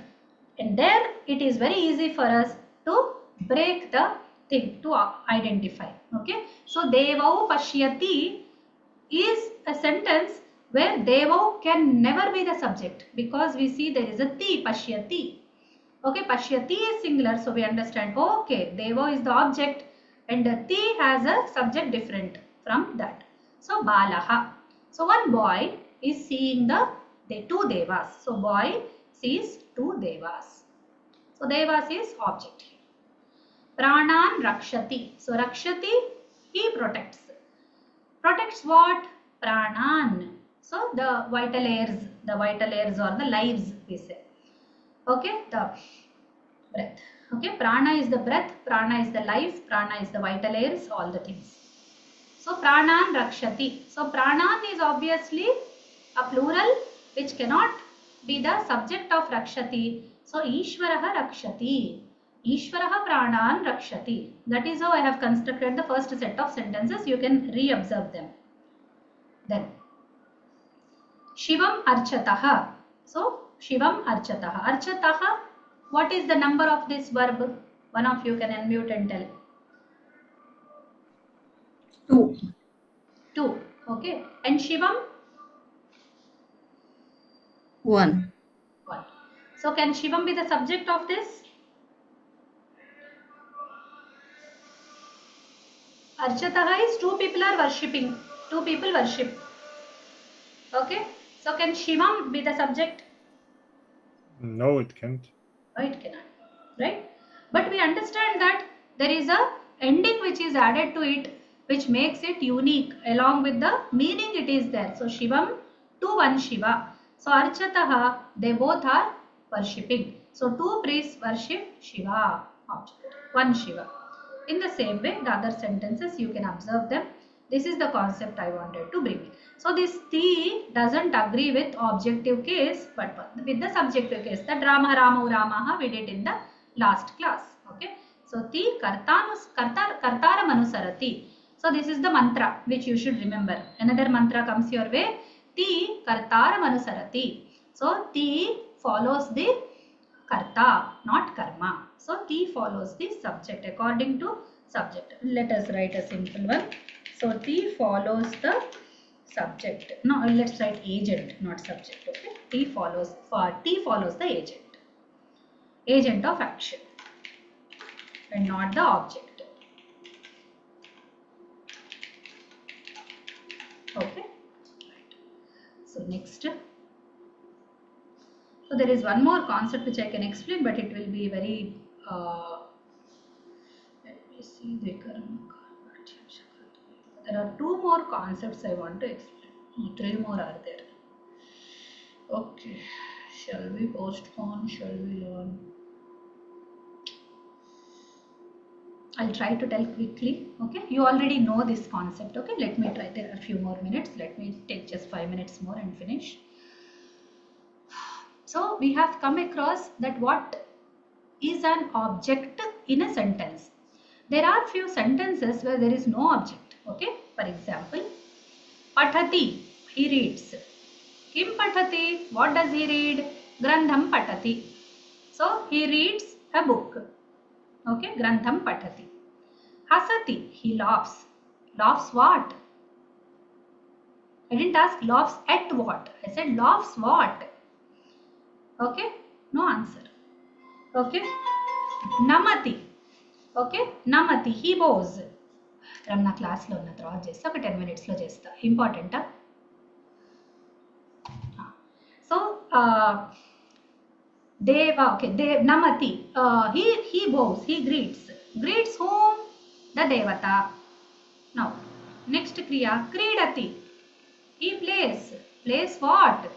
And there it is very easy for us to break the thing, to identify. Okay, so Devau Pashyati is a sentence where Devau can never be the subject because we see there is a Ti, Pashyati. Okay, Pashyati is singular, so we understand, okay, Devau is the object and the Ti has a subject different from that. So Balaha. So one boy is seeing the two Devas. So boy sees two Devas. So Devas is object here. Pranan Rakshati. So Rakshati, he protects. Protects what? Pranan. So the vital airs or the lives we say. Okay, the breath. Okay, prana is the breath, prana is the life, prana is the vital airs, all the things. So pranan rakshati. So pranan is obviously a plural which cannot be the subject of rakshati. So Ishvaraha rakshati. Ishvaraha pranan rakshati. That is how I have constructed the first set of sentences. You can re-observe them. Then Shivam archataha. So Shivam archataha. Archataha. What is the number of this verb? One of you can unmute and tell. 2. 2. Okay. And Shivam? 1. 1. So can Shivam be the subject of this? Archataha is 2 people are worshipping. 2 people worship. Okay. So can Shivam be the subject? No, it can't. No, it cannot. Right? But we understand that there is a ending which is added to it, which makes it unique along with the meaning it is there. So Shivam to one Shiva. So Archataha, they both are worshipping. So 2 priests worship Shiva, object, one Shiva. In the same way, the other sentences you can observe them. This is the concept I wanted to bring. So this ti doesn't agree with objective case, but with the subjective case. That Rama Rama Ramaha we did in the last class. Okay. So ti kartaram anusarati. So this is the mantra which you should remember. Another mantra comes your way. Ti kartaram anusarati. So ti follows the karta, not karma. So ti follows the subject according to subject. Let us write a simple one. So ti follows the subject. No, let's write agent, not subject. Okay. T follows the agent. Agent of action and not the object. Okay. Right. So next. So there is one more concept which I can explain, but it will be very let me see. There are 2 more concepts I want to explain. 3 more are there. Okay. Shall we postpone? Shall we learn? I'll try to tell quickly. Okay. You already know this concept. Okay. Let me try. There are a few more minutes. Let me take just 5 minutes more and finish. So we have come across that what is an object in a sentence. There are few sentences where there is no object. Okay. For example, Pathati, he reads. Kim Pathati, what does he read? Grandham Patati. So he reads a book. Okay. Grandham Patati. Hasati, he laughs. Laughs what? I didn't ask laughs at what. I said laughs what? Okay. No answer. Okay. Namati. Okay. Namati, he bows. Ramna class lo unna tarvata chesta oka 10 minutes lo chesta. Important. So Deva, okay, Namati, he bows, he greets. Greets whom? The Devata. Now, next Kriya, Kridati. He plays. Plays what?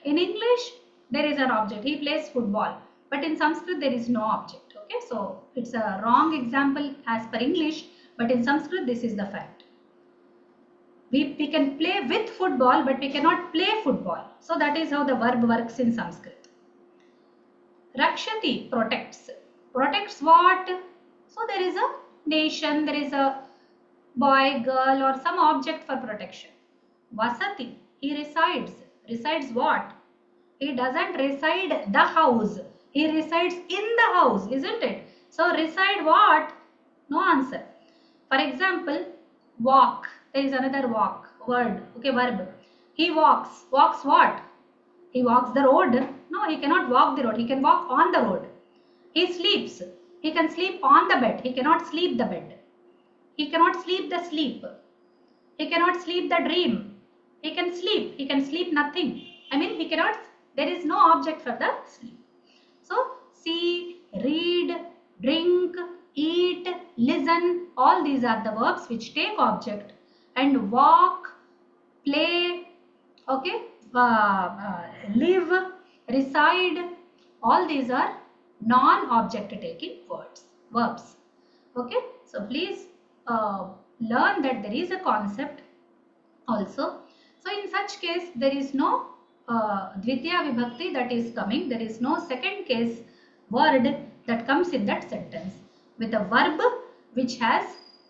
In English, there is an object. He plays football. But in Sanskrit, there is no object. Okay, so it's a wrong example as per English. But in Sanskrit, this is the fact. We can play with football, but we cannot play football. So that is how the verb works in Sanskrit. Rakshati, protects. Protects what? So there is a nation, there is a boy, girl or some object for protection. Vasati, he resides. Resides what? He doesn't reside the house. He resides in the house, isn't it? So reside what? No answer. For example, walk. There is another walk word. Okay, verb. He walks. Walks what? He walks the road. No, he cannot walk the road. He can walk on the road. He sleeps. He can sleep on the bed. He cannot sleep the bed. He cannot sleep the sleep. He cannot sleep the dream. He can sleep. He can sleep nothing. I mean, he cannot. There is no object for the sleep. So, see, read, drink, eat, listen. All these are the verbs which take object. And walk, play, okay, live, reside. All these are non-object taking verbs. Okay, so please learn that there is a concept also. So in such case, there is no Dvitiya Vibhakti that is coming. There is no second case word that comes in that sentence with a verb which has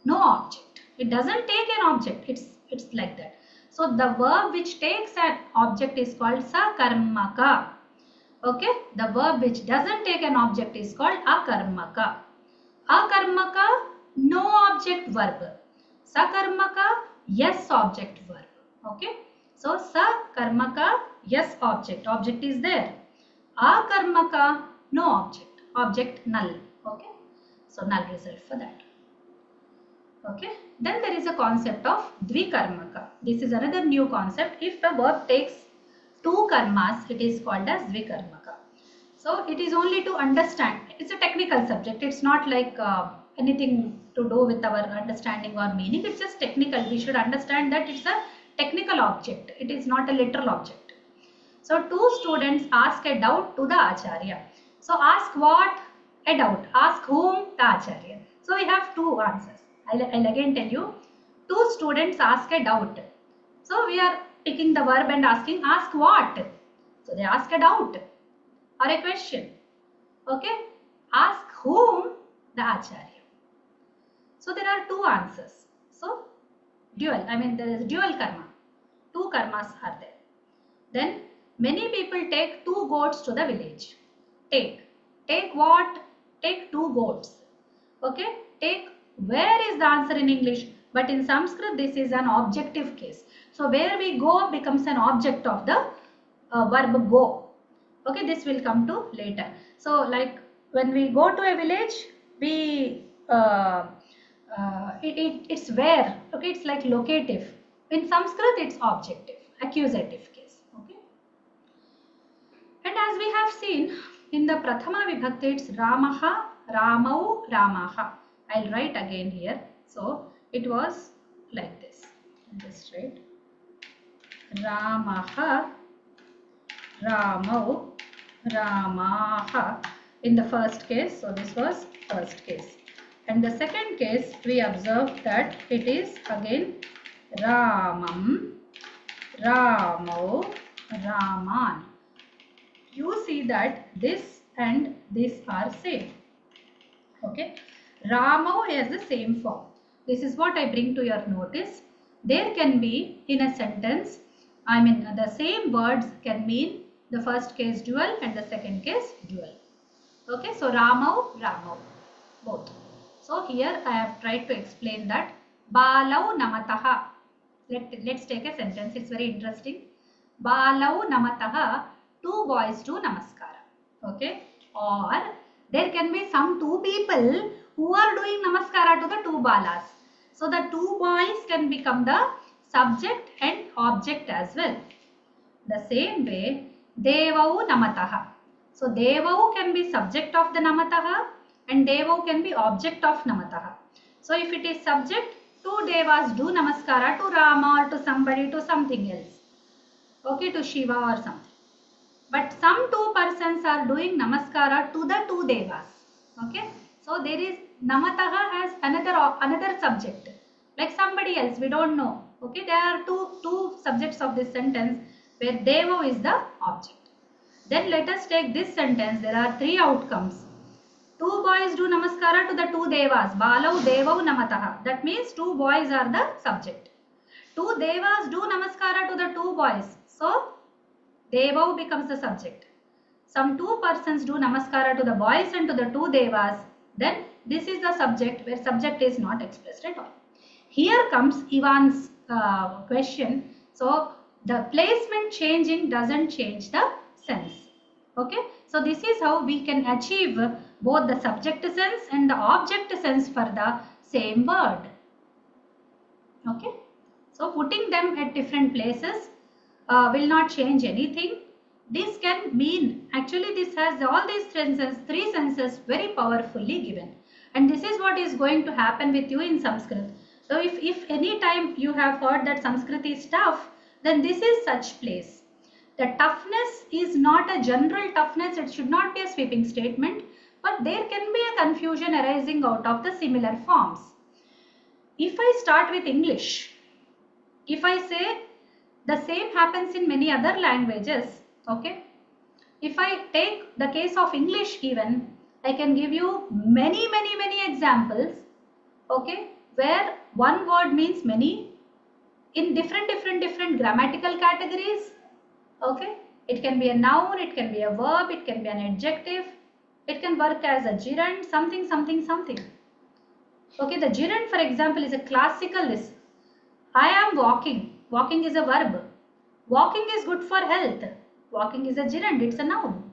no object. It doesn't take an object. It's like that. So the verb which takes an object is called sakarmaka. Okay, the verb which doesn't take an object is called akarmaka. Akarmaka, no object verb. Sakarmaka, yes object verb. Okay, so sakarmaka, yes object. Object is there. Akarmaka, no object. Object null. Okay, so null result for that. Okay, then there is a concept of dvikarmaka. This is another new concept. If a verb takes two karmas, it is called as dvikarmaka. So it is only to understand. It's a technical subject. It's not like anything to do with our understanding or meaning. It's just technical. We should understand that it's a technical object. It is not a literal object. So two students ask a doubt to the Acharya. So ask what? A doubt. Ask whom? The Acharya. So we have two answers. I'll again tell you. Two students ask a doubt. So we are picking the verb and asking, ask what? So they ask a doubt or a question. Okay. Ask whom? The Acharya. So there are two answers. So dual. There is dual karma. Two karmas are there. Then many people take two goats to the village. Take what? Take two goats. Okay. Take. Where is the answer in English? But in Sanskrit, this is an objective case. So where we go becomes an object of the verb go. Okay, this will come to later. So like when we go to a village, we it's where. Okay, it's like locative. In Sanskrit, it's objective, accusative case. Okay. And as we have seen in the Prathama Vibhakti, it's Ramaha, Ramau, Ramaha. I'll write again here. So it was like this. Just write Ramaha, Ramau, Ramaha in the first case. So this was first case. And the second case we observed that it is again Ramam, Ramau, Raman. You see that this and this are same. Okay. Ramau has the same form. This is what I bring to your notice. There can be in a sentence, the same words can mean the first case dual and the second case dual. Okay, so Ramau, Ramau, both. So here I have tried to explain that Balau Namataha. Let's take a sentence. It's very interesting. Balau Namataha, two boys do namaskara. Okay, or there can be some two people who are doing namaskara to the two balas. So the two boys can become the subject and object as well. The same way, Devau Namataha. So Devau can be subject of the Namataha and Devau can be object of Namataha. So if it is subject, two Devas do namaskara to Rama or to somebody, to something else. Okay, to Shiva or something. But some two persons are doing namaskara to the two Devas. Okay. So there is Namataha as another subject. Like somebody else, we don't know. Okay. There are two subjects of this sentence where Devo is the object. Then let us take this sentence. There are three outcomes. Two boys do namaskara to the two Devas. Balau Devau Namataha. That means two boys are the subject. Two Devas do namaskara to the two boys. So Devau becomes the subject. Some two persons do namaskara to the boys and to the two Devas. Then this is the subject where subject is not expressed at all. Here comes Ivan's question. So the placement changing doesn't change the sense. Okay. So this is how we can achieve both the subject sense and the object sense for the same word. Okay. So putting them at different places will not change anything. This can mean, actually this has all these three senses very powerfully given. And this is what is going to happen with you in Sanskrit. So if any time you have heard that Sanskrit is tough, then this is such place. The toughness is not a general toughness. It should not be a sweeping statement. But there can be a confusion arising out of the similar forms. If I start with English, if I say The same happens in many other languages. Okay. If I take the case of English even, I can give you many examples, okay, where one word means many in different grammatical categories, okay. It can be a noun, it can be a verb, it can be an adjective, it can work as a gerund, something. Okay, the gerund, for example, is a classical list. I am walking. Walking is a verb. Walking is good for health. Walking is a gerund, it's a noun.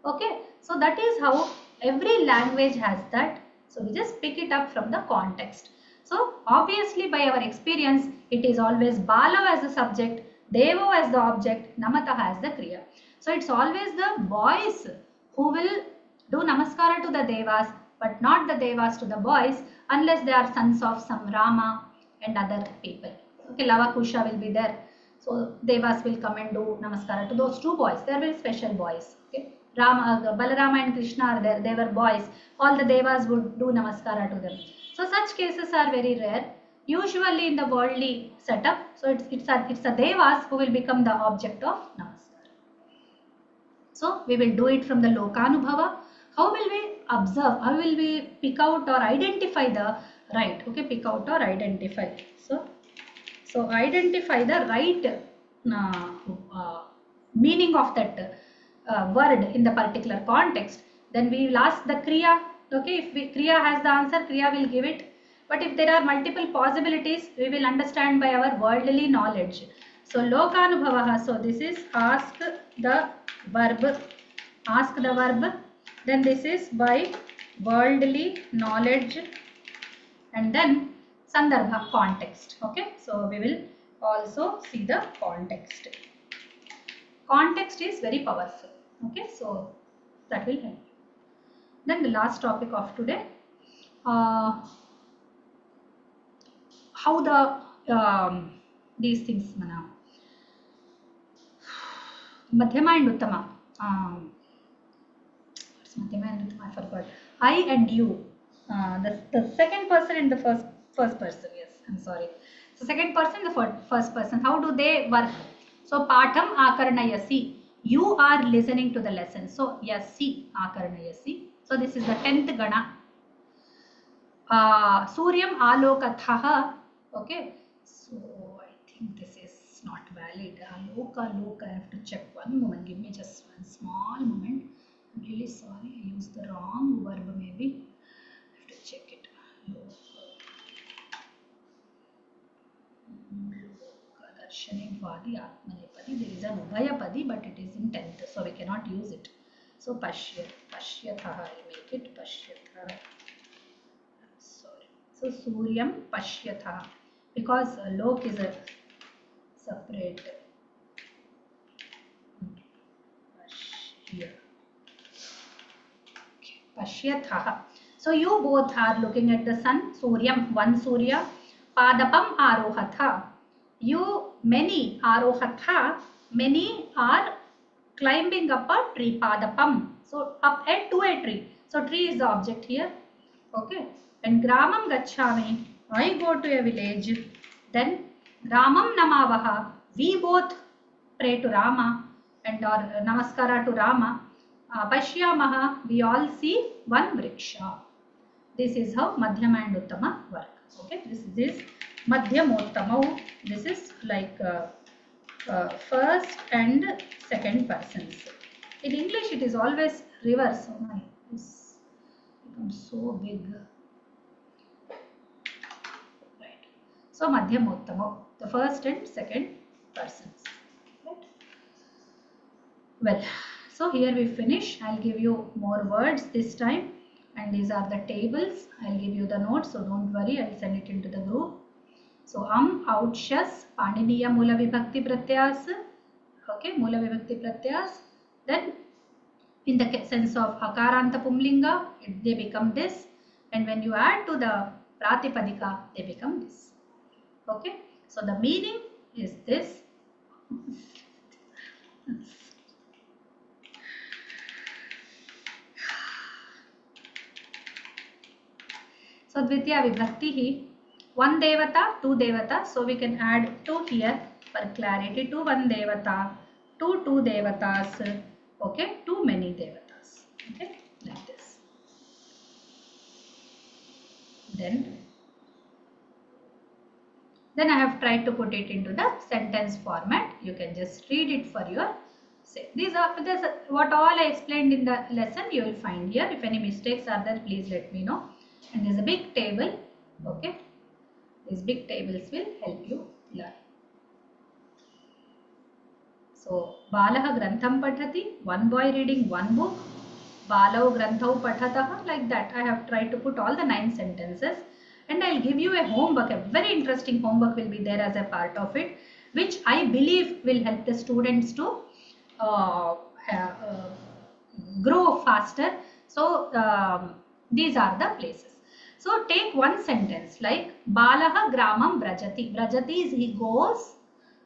Okay, so that is how every language has that. So we just pick it up from the context. So obviously by our experience, it is always Bala as the subject, Devo as the object, Namataha as the Kriya. So it's always the boys who will do Namaskara to the Devas, but not the Devas to the boys unless they are sons of some Rama and other people. Okay, Lavakusha will be there. So Devas will come and do Namaskara to those two boys. They are very special boys. Okay. Balarama and Krishna are there. They were boys. All the Devas would do Namaskara to them. So such cases are very rare. Usually in the worldly setup. So it's a Devas who will become the object of Namaskara. So we will do it from the Lokanubhava. How will we observe? How will we pick out or identify the right? Okay, pick out or identify. So identify the right meaning of that word in the particular context. Then we will ask the Kriya. Okay, if Kriya has the answer, Kriya will give it. But if there are multiple possibilities, we will understand by our worldly knowledge. So Lokanubhavaha. So this is ask the verb. Ask the verb. Then this is by worldly knowledge. And then Sandarbha, context. Okay, so we will also see the context. Context is very powerful. Okay, so that will help. Then the last topic of today, how the these things now. Madhyama and Uttama. What's Madhyama and Uttama? I forgot. I and you. The second person and the first person. Yes, I'm sorry. So second person, the first person. How do they work? So patham akaranayasi. You are listening to the lesson. So yasi akaranayasi. So this is the 10th gana. Suryam alokathaha. Okay. So I think this is not valid. Loka. I have to check one moment. Give me just one small moment. I'm really sorry. I used the wrong verb maybe. I have to check it. Darshane Atmanepadi. There is an Ubhayapadi, but it is in 10th, so we cannot use it. So Pashyathaha, I'll make it Pashyathaha. I'm sorry. So Suryam Pashyathaha, because Lok is a separate Pashyathaha. So you both are looking at the sun. Suryam, one Surya. Padapam arohatha. You, many arohatha, many are climbing up a tree. Padapam. So up to a tree. So tree is the object here. Okay. And Gramam gachami. I go to a village. Then Ramam namavaha. We both pray to Rama and or namaskara to Rama. Pashyamaha. We all see one vriksha. This is how Madhyama and Uttama work. Okay. This is Madhyamottama. This is like first and second persons. In English, it is always reverse. Oh my, this becomes so big. Right. So Madhyamottama, the first and second persons. Right. Well, so here we finish. I'll give you more words this time. And these are the tables. I'll give you the notes, so don't worry. I'll send it into the group. So outshas, Paniniya Mula Vibhakti Pratyas. Okay, Mula Vibhakti Pratyas. Then in the sense of Akaranta Pumlinga, they become this. And when you add to the Pratipadika, they become this. Okay, so the meaning is this. So Dvitiya Vibhakti, one Devata, two Devata. So we can add two here. For clarity, to one devata, to two devatas, okay, to many devatas, okay, like this. Then I have tried to put it into the sentence format. You can just read it for your sake. These are what all I explained in the lesson you will find here. If any mistakes are there, please let me know. And there is a big table, okay. These big tables will help you learn. So, Balaha Grantham Pathati, one boy reading one book. Balau Granthau Pathatah, like that. I have tried to put all the 9 sentences. And I'll give you a homework, a very interesting homework will be there as a part of it, which I believe will help the students to grow faster. So, these are the places. So, take one sentence like Balaha Gramam Brajati. Brajati is he goes,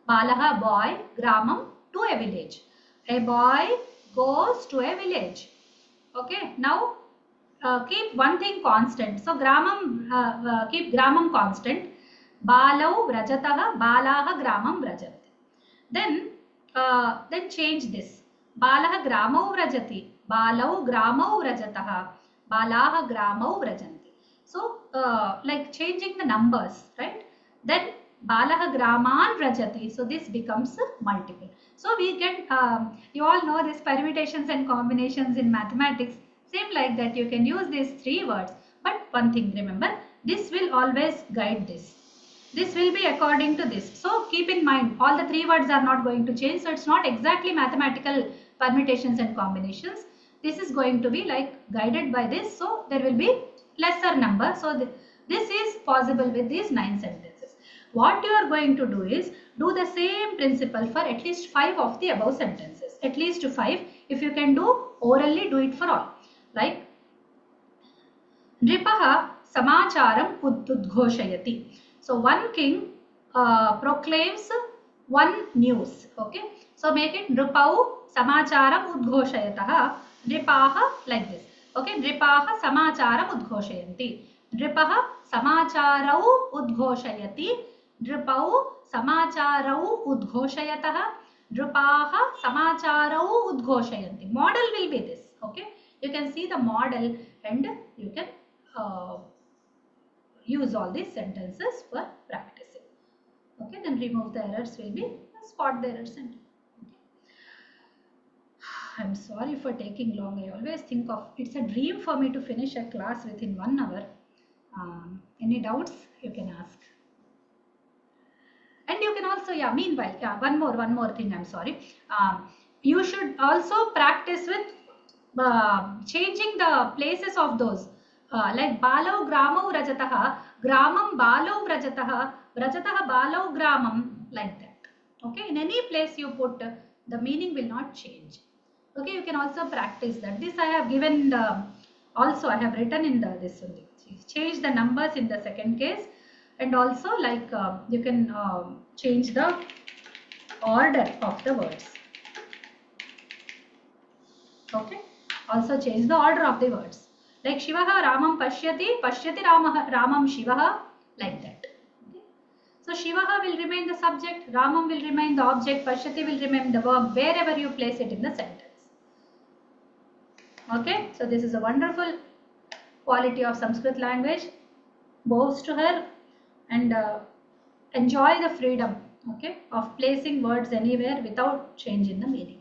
Balaha boy, Gramam to a village. A boy goes to a village. Okay, now keep one thing constant. So, Gramam, keep Gramam constant. Balau Brajataha, Balaha Gramam Brajati. Then change this. Balaha Gramau Vrajati, Balau Gramau Vrajataha, Balaha Gramau Vrajanti. So, like changing the numbers, right? Then Balaha Graman Vrajati. So, this becomes multiple. So, we get, you all know this permutations and combinations in mathematics. Same like that, you can use these 3 words. But one thing, remember, this will always guide this. This will be according to this. So keep in mind, all the 3 words are not going to change. So it's not exactly mathematical permutations and combinations. This is going to be like guided by this. So there will be lesser number. So this is possible with these 9 sentences. What you are going to do is do the same principle for at least 5 of the above sentences. At least 5. If you can do orally, do it for all. Like Nripaha Samacharam Udghoshayati. So one king proclaims one news. Okay. So make it Nripau Samacharam Udghoshayataha. Nripaha like this. Okay. Nripaha Samacharam Udghoshayanti. Nripaha Samacharau Udghoshayati. Nripau Samacharau Udghoshayataha. Nripaha Samacharau Udghoshayanti. Model will be this. Okay. You can see the model and you can use all these sentences for practicing. Okay, then remove the errors will be spot the errors and okay. I'm sorry for taking long. I always think of it's a dream for me to finish a class within 1 hour. Any doubts you can ask. And you can also, yeah, meanwhile, yeah, one more thing, I'm sorry. You should also practice with changing the places of those. Like Balau Gramau Rajataha, Gramam Balau Vrajataha, Vrajataha Balau Gramam, like that. Okay, in any place you put, the meaning will not change. Okay, you can also practice that. This I have given, also I have written in this only. Change the numbers in the second case, and also like you can change the order of the words. Okay, also change the order of the words. Like Shivaha Ramam Pashyati, Pashyati Ramam Shivaha, like that. Okay. So Shivaha will remain the subject, Ramam will remain the object, Pashyati will remain the verb, wherever you place it in the sentence. Okay, so this is a wonderful quality of Sanskrit language. Bows to her and enjoy the freedom, okay, of placing words anywhere without changing the meaning.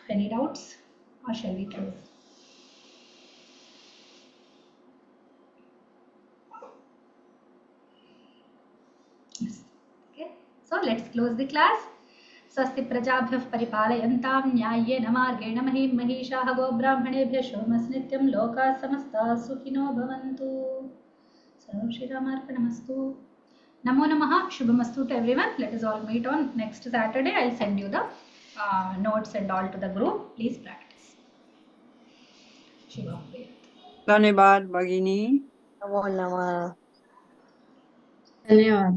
Any doubts? Or shall we close? Yes. Okay. So let's close the class. Swasti prajabhyah paripalayantam nyayena margena mahim mahishaha go brahmanebhyah shomasnityam loka samasta sukhino bhavantu. Sarvam Shri Ramarpanamastu. Namo Namaha. Shubhamastu to everyone. Let us all meet on next Saturday. I'll send you the notes and all to the group. Please practice. Shivam. धन्यवाद भगिनी. नमो नमः. धन्यवाद.